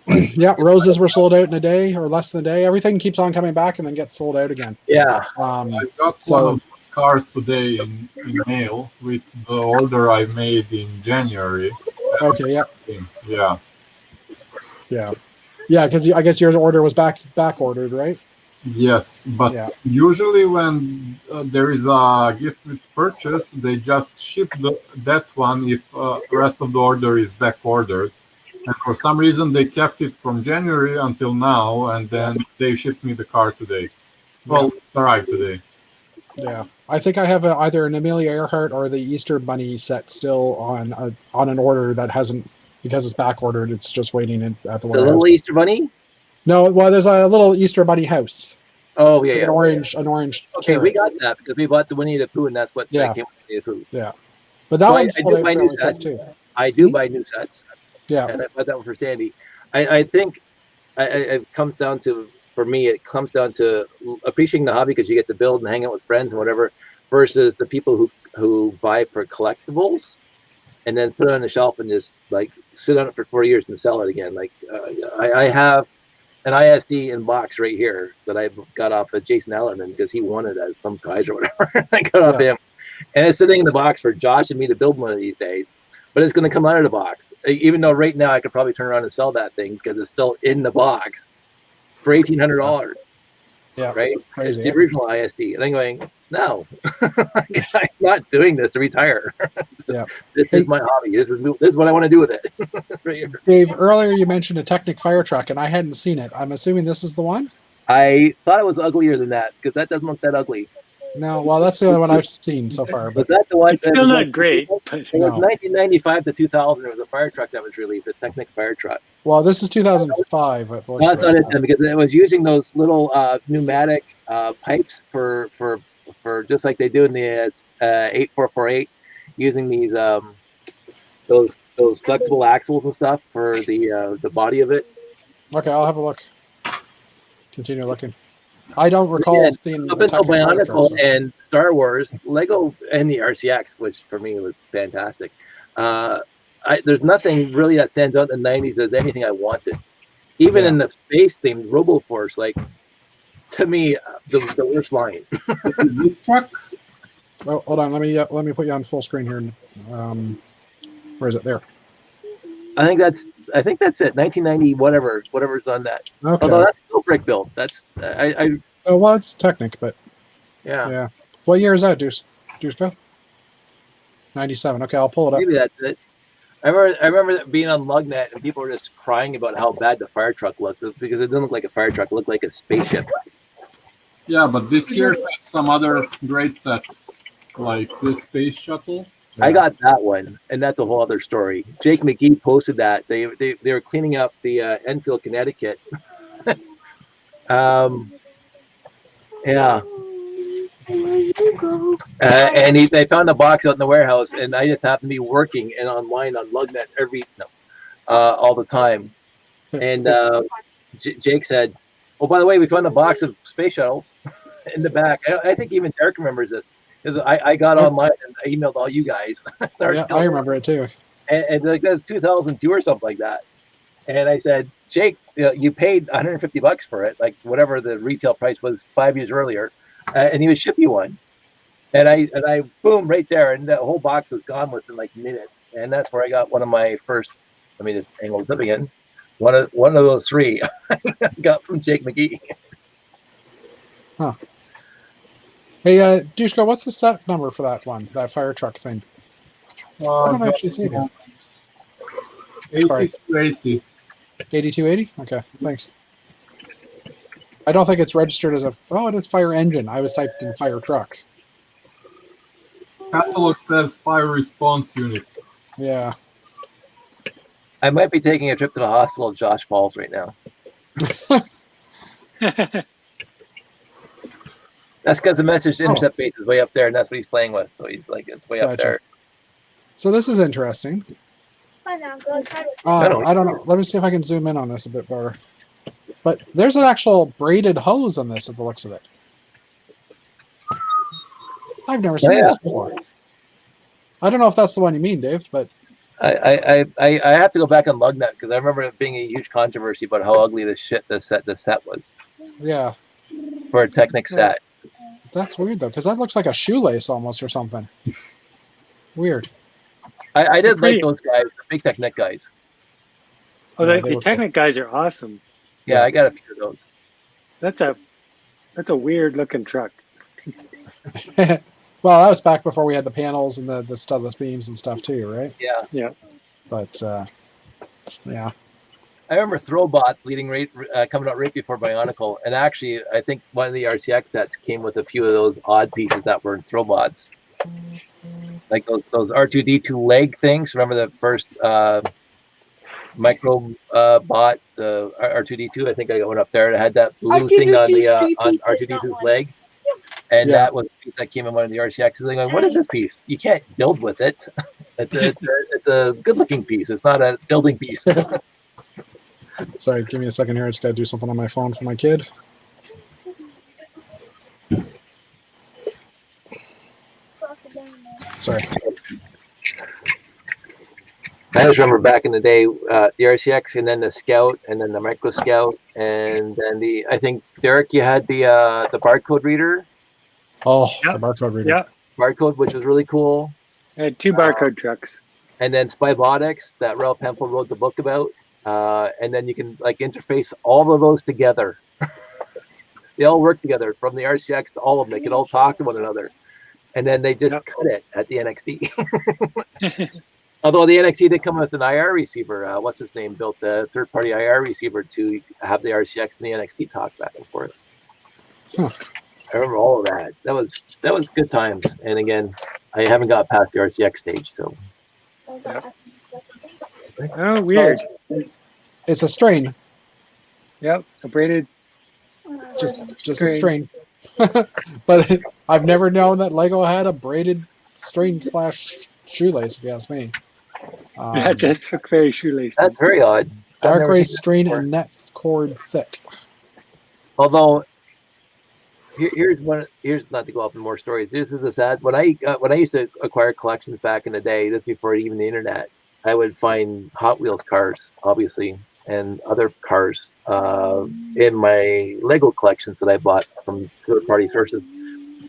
Yeah, roses were sold out in a day or less than a day. Everything keeps on coming back and then gets sold out again. Yeah. I got one of those cars today in mail with the order I made in January. Okay. Yeah. Yeah. Yeah. Yeah, because I guess your order was back ordered, right? Yes, but usually when there is a gift with purchase, they just ship that one if the rest of the order is back ordered. And for some reason, they kept it from January until now, and then they shipped me the car today. Well, it arrived today. Yeah, I think I have either an Amelia Earhart or the Easter Bunny set still on an order that hasn't, because it's back ordered. It's just waiting at the warehouse. The little Easter Bunny? No, well, there's a little Easter Bunny house. Oh yeah, an orange. Okay, carrot. We got that because we bought the Winnie the Pooh, and that's what came with Winnie the Pooh. Yeah, but that one's I do buy new sets too. I do buy new sets. Yeah, and I bought that one for Sandy. I think it comes down to, for me, it comes down to appreciating the hobby because you get to build and hang out with friends and whatever, versus the people who buy for collectibles and then put it on the shelf and just like sit on it for 4 years and sell it again. Like I have an ISD in box right here that I got off of Jason Ellerman because he won it as some prize or whatever. I got off him, and it's sitting in the box for Josh and me to build one of these days. But it's going to come out of the box, even though right now I could probably turn around and sell that thing because it's still in the box for $1,800. Yeah, right. Crazy, it's the original ISD, and I'm going, no, I'm not doing this to retire. Yeah, this is my hobby. This is what I want to do with it. Right here. Dave, earlier you mentioned a Technic fire truck, and I hadn't seen it. I'm assuming this is the one. I thought it was uglier than that because that doesn't look that ugly. No, well, that's the only one I've seen so far. Was that the one? It's still not great. But it was 1995 to 2000. There was a fire truck that was released, a Technic fire truck. Well, this is 2005. That's not it then, because it was using those little pneumatic pipes for just like they do in the 8448, using these those flexible axles and stuff for the body of it. Okay, I'll have a look. Continue looking. I don't recall Yeah, seeing up the until Technic fire Bionicle trucks. and Star Wars, Lego and the RCX, which for me was fantastic. There's nothing really that stands out in the 90s as anything I wanted. Even Yeah. in the space themed RoboForce, like to me, the worst line. This truck? Oh, hold on. Let me put you on full screen here. Where is it? There. I think that's it. 1990, whatever's on that. Okay. Although that's still brick built. That's I Oh, well, it's Technic, but yeah. yeah. What year is that, Deuce? Deuce go? 97. Okay, I'll pull it up. Maybe that's it. I remember being on Lugnet and people were just crying about how bad the fire truck looked. It was because it didn't look like a fire truck; it looked like a spaceship. Yeah, but this year had some other great sets, like this space shuttle. I got that one, and that's a whole other story. Jake McGee posted that they were cleaning up the Enfield, Connecticut. Yeah. And they found a box out in the warehouse, and I just happened to be working and online on Lugnet all the time. And Jake said, "Oh, by the way, we found a box of space shuttles in the back." I think even Derek remembers this because I got online and I emailed all you guys. Yeah, I remember it too. And like that was 2002 or something like that. And I said, "Jake, you paid $150 for it, like whatever the retail price was 5 years earlier." And he would ship you one, and I boom right there, and the whole box was gone within like minutes, and that's where I got one of my first. Let me just angle this up again. One of those three I got from Jake McGee. Huh. Hey, Dushko, what's the set number for that one? That fire truck thing? I don't actually see it. 8280. 8280? Okay, thanks. I don't think it's registered as a. Oh, it is fire engine. I was typed in fire truck. Catalog says fire response unit. Yeah. I might be taking a trip to the hospital at Josh Falls right now. That's because the message intercept base is way up there, and that's what he's playing with. So he's like, it's way up Gotcha. there. So this is interesting. Fine now, go outside. I don't know. Let me see if I can zoom in on this a bit better. But there's an actual braided hose on this at the looks of it. I've never seen this before. I don't know if that's the one you mean, Dave, but I have to go back on Lugnet because I remember it being a huge controversy about how ugly the set was yeah. for a Technic set. That's weird though, because that looks like a shoelace almost or something. Weird. I did like those guys, the big Technic guys. Oh, Yeah, the Technic guys are awesome. Yeah, I got a few of those. That's a weird looking truck. Well, that was back before we had the panels and the studless beams and stuff too, right? Yeah. Yeah. But yeah. I remember Throwbots coming out right before Bionicle, and actually, I think one of the RCX sets came with a few of those odd pieces that were Throwbots, like those R2D2 leg things. Remember the first micro bot, the R2D2? I think I got one up there. It had that blue thing on the on R2D2's leg, and that was a piece that came in one of the RCXs. And going, what is this piece? You can't build with it. It's a good-looking piece. It's not a building piece. Sorry, give me a second here. I just got to do something on my phone for my kid. Sorry. I just remember back in the day, the RCX, and then the Scout, and then the Micro Scout, and then I think Derek, you had the barcode reader. Oh, Yeah. the barcode reader. Yeah. Barcode, which was really cool. I had two barcode trucks. And then Spybotics that Ralph Hempel wrote the book about. And then you can like interface all of those together. They all work together from the RCX to all of them. They can all talk to one another. And then they just cut it at the NXT. Although the NXT did come with an IR receiver. What's his name? Built a third-party IR receiver to have the RCX and the NXT talk back and forth. Huh. I remember all of that. That was good times. And again, I haven't got past the RCX stage, so. Oh, weird. It's a strain. Yep, a braided. Just a strain. But I've never known that Lego had a braided strain / shoelace, if you ask me. Yeah, just look very shoelace. That's very odd. I've Dark never gray seen that strain before. and net cord thick. Although Here's one. Here's not to go off in more stories. This is a sad. When I used to acquire collections back in the day, this before even the internet, I would find Hot Wheels cars, obviously, and other cars in my Lego collections that I bought from third-party sources,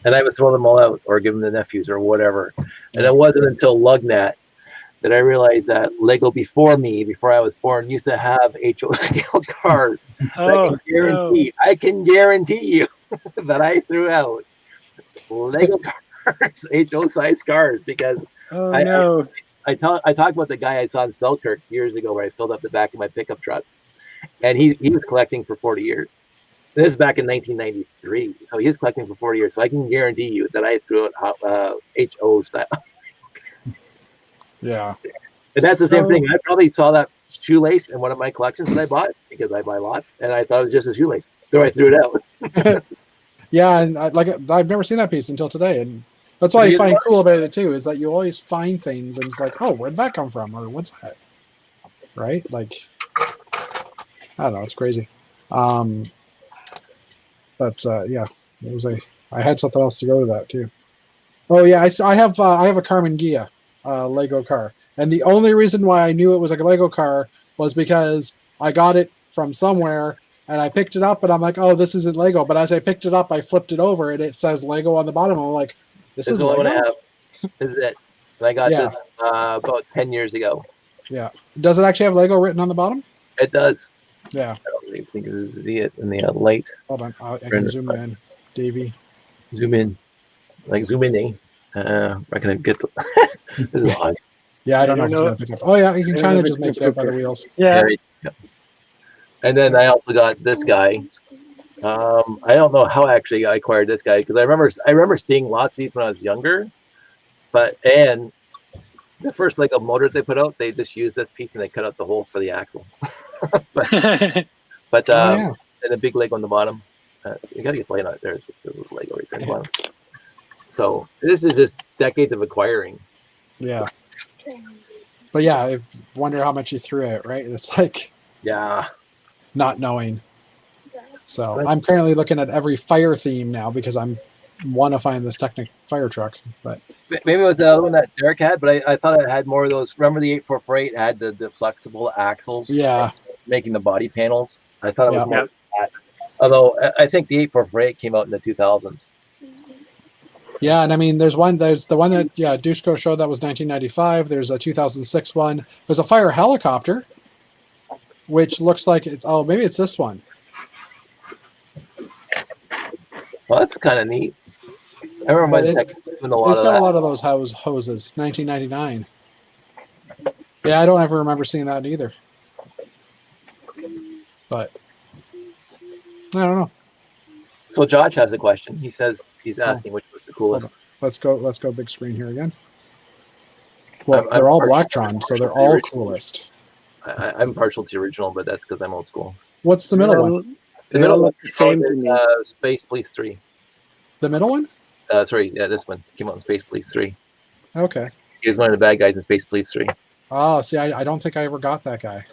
and I would throw them all out or give them to nephews or whatever. And it wasn't until Lugnat that I realized that Lego before I was born, used to have HO scale cars. Oh, I can guarantee you that I threw out Lego cars, HO size cars, because oh I- no. I talked about the guy I saw in Selkirk years ago where I filled up the back of my pickup truck, and he was collecting for 40 years. This is back in 1993, so he was collecting for 40 years. So I can guarantee you that I threw out HO style. Yeah. And that's the same Oh. thing. I probably saw that shoelace in one of my collections that I bought because I buy lots, and I thought it was just a shoelace, so I threw it out. Yeah, and I've never seen that piece until today, and that's why I Neither find have cool about it too. Is that you always find things, and it's like, oh, where'd that come from, or what's that, right? Like, I don't know, it's crazy. But yeah, it was I had something else to go to that too. Oh yeah, I have a Carmen Ghia Lego car, and the only reason why I knew it was a Lego car was because I got it from somewhere. And I picked it up, and I'm like, "Oh, this isn't Lego." But as I picked it up, I flipped it over, and it says Lego on the bottom. I'm like, "This This is is the only Lego." one I have. This is it. And I got Yeah. this about 10 years ago. Yeah. Does it actually have Lego written on the bottom? It does. Yeah. I don't really think this is it in the light. Hold on. I can zoom it in, Davey. Zoom in. Like zoom in. I can get the. This is odd. Yeah, I don't know if it's know. gonna pick up. Oh yeah, you can I don't kind know of if just it's make it gonna out by the focus. wheels. Yeah. Right. Yeah. And then I also got this guy. I don't know how actually I acquired this guy because I remember seeing lots of these when I was younger, and the first Lego motor they put out, they just used this piece and they cut out the hole for the axle. but Oh yeah. and a big Lego on the bottom. You gotta get playing on it. There's the Lego right there on the bottom. So this is just decades of acquiring. Yeah. But yeah, I wonder how much you threw out, right? It's like Yeah. not knowing. So I'm currently looking at every fire theme now because I'm want to find this Technic fire truck. But Maybe it was the other one that Derek had, but I thought it had more of those. Remember the 8448 had the flexible axles? yeah, Making the body panels. I thought it was Yeah. more that. Although I think the 8448 came out in the 2000s. yeah, and I mean, there's the one that Dushko showed that was 1995. There's a 2006 one. There's a fire helicopter, which looks like maybe it's this one. Well, that's kind of neat. I remember But when it's Tech doing a lot It's of got that. a lot of those hoses. 1999. Yeah, I don't ever remember seeing that either. But I don't know. So Josh has a question. He says he's asking which was the coolest. Let's go big screen here again. Well, I'm they're all partial- Blacktron, so they're partial to the all original. coolest. I'm partial to the original, but that's because I'm old school. What's the middle one? The They middle all one look the same to me. Space Police 3. The middle one? Sorry, yeah, this one came out in Space Police 3. Okay. He was one of the bad guys in Space Police 3. Oh, see, I don't think I ever got that guy.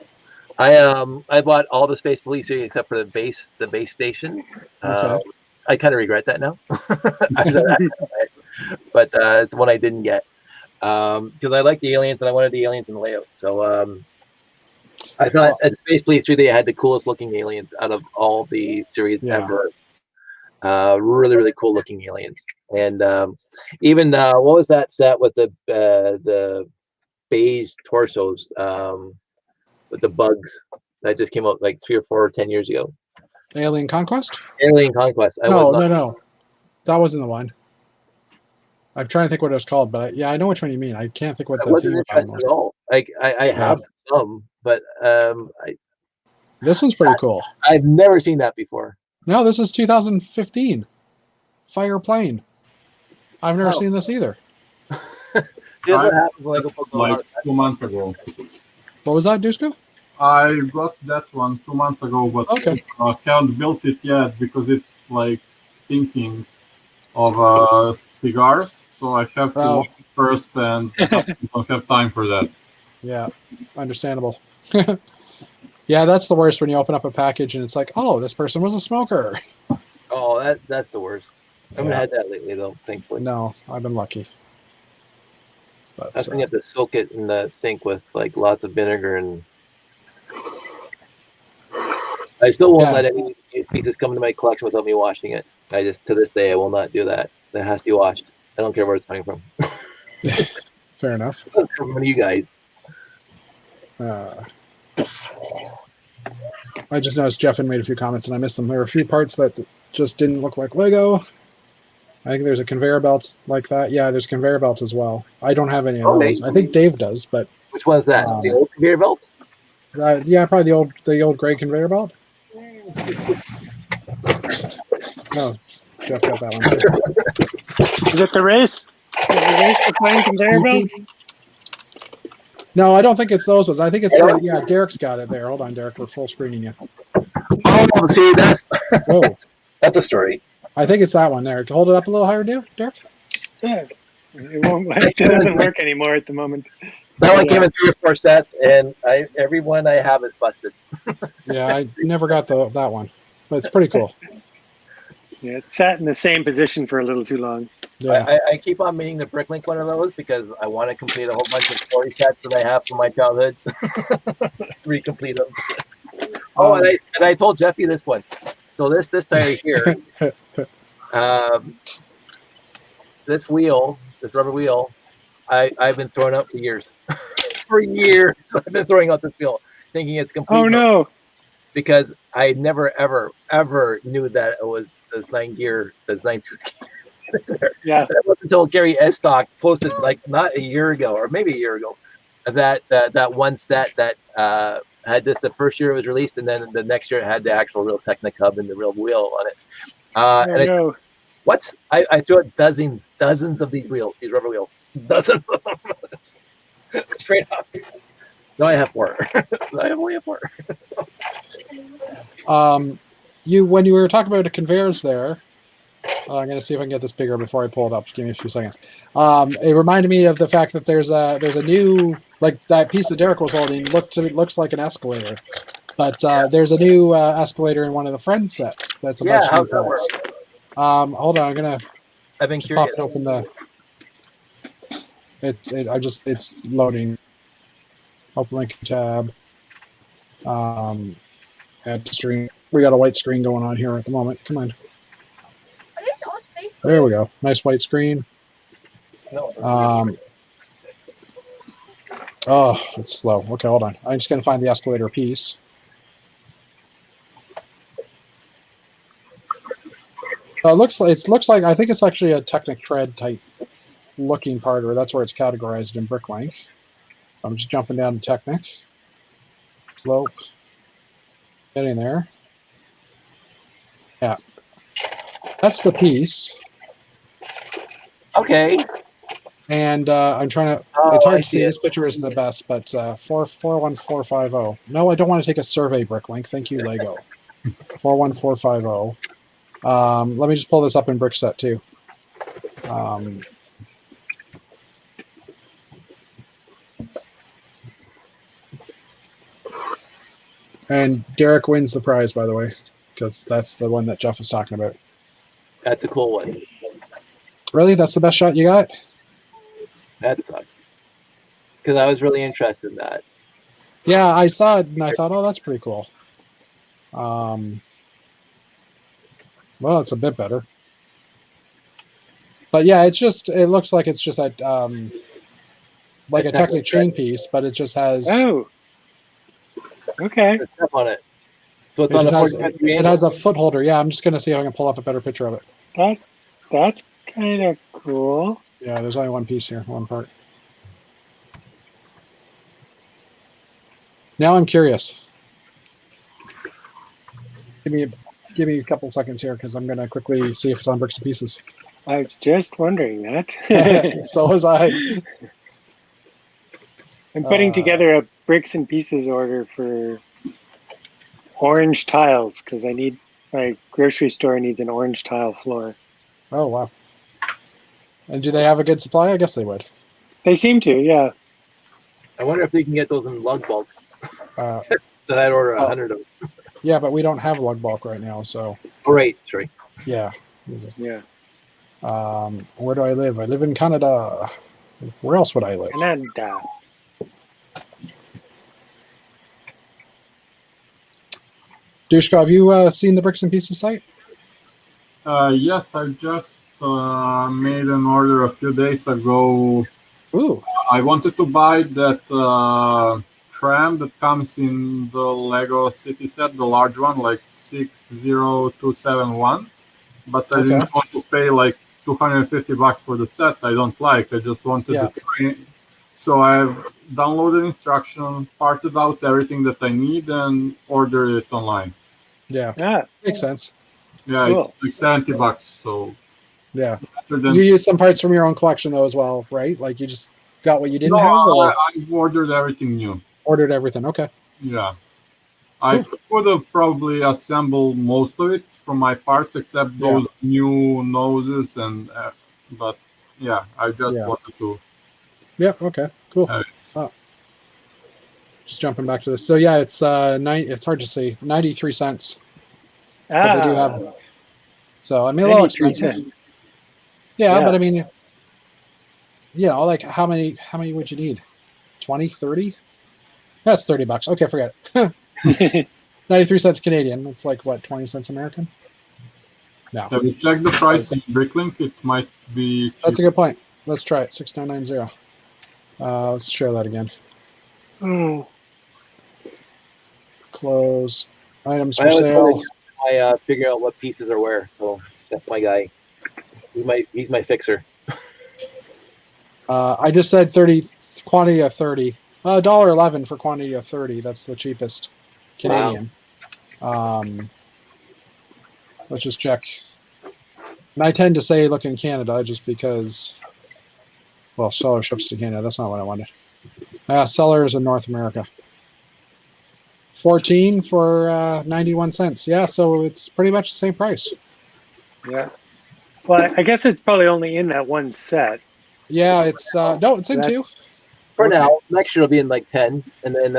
I bought all the Space Police 3 except for the base station. Okay. I kind of regret that now. But it's the one I didn't get because I like the aliens and I wanted the aliens in the layout. So I thought at Space Police 3 they had the coolest looking aliens out of all the series Yeah. ever. Really, really cool looking aliens. And even what was that set with the beige torsos with the bugs that just came out like 3 or 4 or 10 years ago? Alien Conquest? Alien Conquest. No. That wasn't the one. I'm trying to think what it was called, but yeah, I know which one you mean. I can't think what I the wasn't theme of that one interested was. at all. Like I have some, but This one's pretty cool. I've never seen that before. No, this is 2015. Fire Plane. I've never Oh. seen this either. Here's what happens when I go Pokemon. Like 2 months ago. What was that, Dusko? I got that one 2 months ago, but Okay. haven't built it yet because it's like thinking of cigars. So I have to Oh. watch it first, and I don't have time for that. Yeah, understandable. Yeah, that's the worst when you open up a package and it's like, oh, this person was a smoker. Oh, that's the worst. I haven't Yeah. had that lately though, thankfully. No, I've been lucky. But That's when you have to soak it in the sink with like lots of vinegar, and I still won't Yeah. let any of these pieces come into my collection without me washing it. I just, to this day, I will not do that. It has to be washed. I don't care where it's coming from. fair enough. From one of you guys. I just noticed Jeff had made a few comments and I missed them. There were a few parts that just didn't look like Lego. I think there's a conveyor belt like that. Yeah, there's conveyor belts as well. I don't have any of Okay. those. I think Dave does, but Which one's that? The old conveyor belt? yeah, probably the old gray conveyor belt. No, Jeff got that one. Is it the race? Is the race to find conveyor belts? No, I don't think it's those ones. I think it's yeah. Derek's got it there. Hold on, Derek. We're full screening you. Oh, see, Whoa, that's a story. I think it's that one there. Hold it up a little higher, Derek. Yeah. It won't. It doesn't work anymore at the moment. That one came in 3 or 4 sets, and every one I have is busted. Yeah, I never got that one, but it's pretty cool. Yeah, it sat in the same position for a little too long. Yeah. I keep on meaning to Bricklink one of those because I want to complete a whole bunch of story sets that I have from my childhood. Recomplete them. Oh, and I told Jeffy this one. So this tire here, this wheel, this rubber wheel, I've been throwing out for years. For years, I've been throwing out this wheel, thinking it's complete. Oh no! Because I never ever knew that it was this 9-tooth gear. Yeah. It wasn't until Gary Estock posted like not a year ago or maybe a year ago that one set that had this the first year it was released, and then the next year it had the actual real Technic hub and the real wheel on it. And I said, what? I threw out dozens of these wheels, these rubber wheels, dozens of them. Straight up. No, I have 4. I only have 4. When you were talking about the conveyors there, I'm going to see if I can get this bigger before I pull it up. Just give me a few seconds. It reminded me of the fact that there's a new, like that piece that Derek was holding looks like an escalator, but there's a new escalator in one of the friend sets. That's a bunch of new parts. Hold on, I've been pop curious. it open the. It's loading. Open link tab. Add to stream. We got a white screen going on here at the moment. Come on. Are these all space? There we go. Nice white screen. No. Oh, it's slow. Okay, hold on. I'm just going to find the escalator piece. It looks like I think it's actually a Technic tread type looking part, or that's where it's categorized in Bricklink. I'm just jumping down to Technic. Slope. Getting there. Yeah. That's the piece. Okay. And I'm trying to. Oh, it's hard I to see. see it. This picture isn't the best, but 41450. No, I don't want to take a survey, Bricklink. Thank you, Lego. 41450. Let me just pull this up in Brickset too. And Derek wins the prize, by the way, because that's the one that Jeff was talking about. That's a cool one. Really? That's the best shot you got? That sucks. Because I was really interested in that. Yeah, I saw it and I thought, oh, that's pretty cool. Well, it's a bit better. But yeah, it looks like it's just a like a Technic chain piece, but it just has Okay. There's stuff on it. So it's on the 45 degree it angle. has a foot holder. Yeah, I'm just gonna see if I can pull up a better picture of it. That's kind of cool. Yeah, there's only one piece here, one part. Now I'm curious. Give me a couple seconds here because I'm gonna quickly see if it's on Bricks and Pieces. I was just wondering that. So was I. I'm putting together a bricks and pieces order for orange tiles because my grocery store needs an orange tile floor. Oh wow. And do they have a good supply? I guess they would. They seem to, yeah. I wonder if they can get those in lug bulk. Uh, Then I'd order 100 of them. yeah, but we don't have lug bulk right now, so. Oh, right, sorry. Yeah. Yeah. Where do I live? I live in Canada. Where else would I live? Canada. Dushka, have you seen the Bricks and Pieces site? Yes, I just made an order a few days ago. Ooh. I wanted to buy that tram that comes in the Lego City set, the large one, like 60271. But I Okay. didn't want to pay like $250 for the set. I don't like. I just wanted Yeah. the train. So I've downloaded instruction, parted out everything that I need, and ordered it online. Yeah. Ah, Makes sense. Yeah, Cool. it's like $70. So Yeah. better than You use some parts from your own collection though as well, right? Like you just got what you didn't no, have, or I ordered everything new. ordered everything. Okay. Yeah. I could have probably assembled most of it from my parts, except those new noses and. But yeah, I just Yeah. wanted to. Yeah. Okay. Cool. Just jumping back to this. So yeah, it's it's hard to say, 93 cents. But they do have. So I mean, a little 93 expensive. cents. Yeah, Yeah. but I mean, like how many would you need? 20, 30? That's $30. Okay, forget it. 93 cents Canadian. It's like what, 20 cents American? No. Have you checked the price in Bricklink? It might be cheap. That's a good point. Let's try it. 6990. Let's share that again. Oh. Close. Items I for was sale. figuring out what pieces are where. So that's my guy. He's my fixer. I just said 30 quantity of 30. $1.11 for quantity of 30. That's the cheapest Canadian. Let's just check. And I tend to say look in Canada just because, well, seller ships to Canada. That's not what I wanted. Sellers in North America. 14 for 91 cents. Yeah, so it's pretty much the same price. Yeah. Well, I guess it's probably only in that one set. Yeah, it's no, it's in That's- two. For Okay. now, next year it'll be in like 10, and then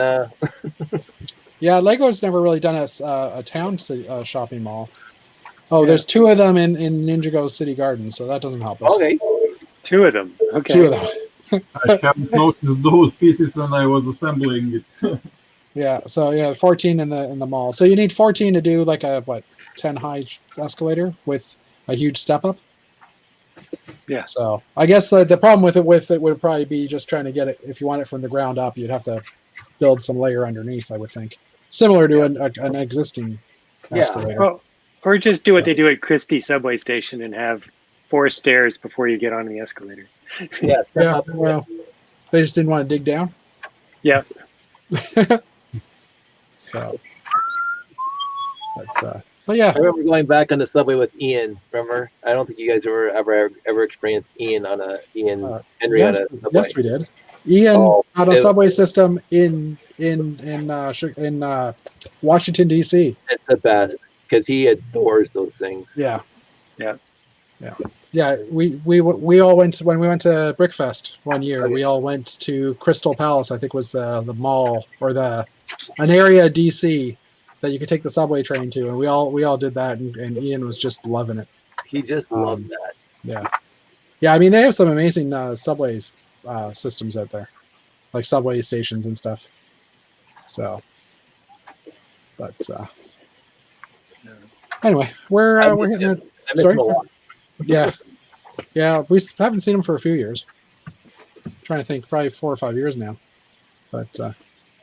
Yeah, Lego's never really done a town shopping mall. Oh, there's two of them in Ninjago City Garden, so that doesn't help us. okay. Two of them. Okay. Two of them. I haven't noticed those pieces when I was assembling it. Yeah, so yeah, 14 in the mall. So you need 14 to do like a 10 high escalator with a huge step up. Yeah. So I guess the problem with it would probably be just trying to get it. If you want it from the ground up, you'd have to build some layer underneath. I would think, similar to an existing Yeah. escalator. Or just do what they do at Christie subway station and have 4 stairs before you get on the escalator. Yeah. Yeah, well, they just didn't want to dig down. Yeah. So, but yeah, I remember going back on the subway with Ian. Remember? I don't think you guys ever experienced Ian on a Henry yes, on a subway. yes, we did. Ian Oh, had a it- subway system in Washington D.C. It's the best because he adores those things. Yeah, Yeah. yeah, yeah. We all went when we went to Brickfest one year. We all went to Crystal Palace. I think was the mall or an area of D.C. that you could take the subway train to, and we all did that, and Ian was just loving it. He just loves that. Yeah, yeah. I mean, they have some amazing subway systems out there, like subway stations and stuff. So, but anyway, we're hitting it. I miss Sorry? him a lot. Yeah. We haven't seen him for a few years. Trying to think, probably 4 or 5 years now. But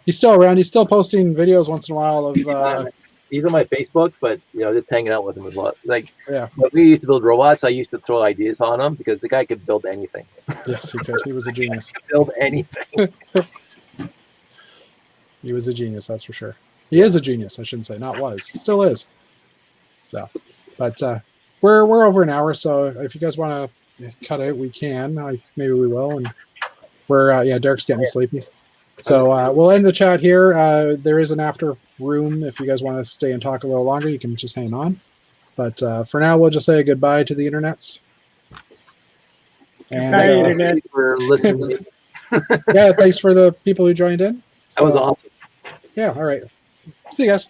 he's still around. He's still posting videos once in a while of. He's on my Facebook, but just hanging out with him is a lot. Like Yeah. when we used to build robots, I used to throw ideas on him because the guy could build anything. Yes, he could. He was a genius. Build anything. He was a genius, that's for sure. He is a genius, I shouldn't say. Not was. Still is. So, but we're over an hour, so if you guys want to cut out, we can. Maybe we will. And we're Derek's getting sleepy. So we'll end the chat here. There is an after room. If you guys want to stay and talk a little longer, you can just hang on. But for now, we'll just say goodbye to the internets. And Goodbye, internet. Thank you for listening. yeah, thanks for the people who joined in. That was So, awesome. Yeah, all right. See you guys.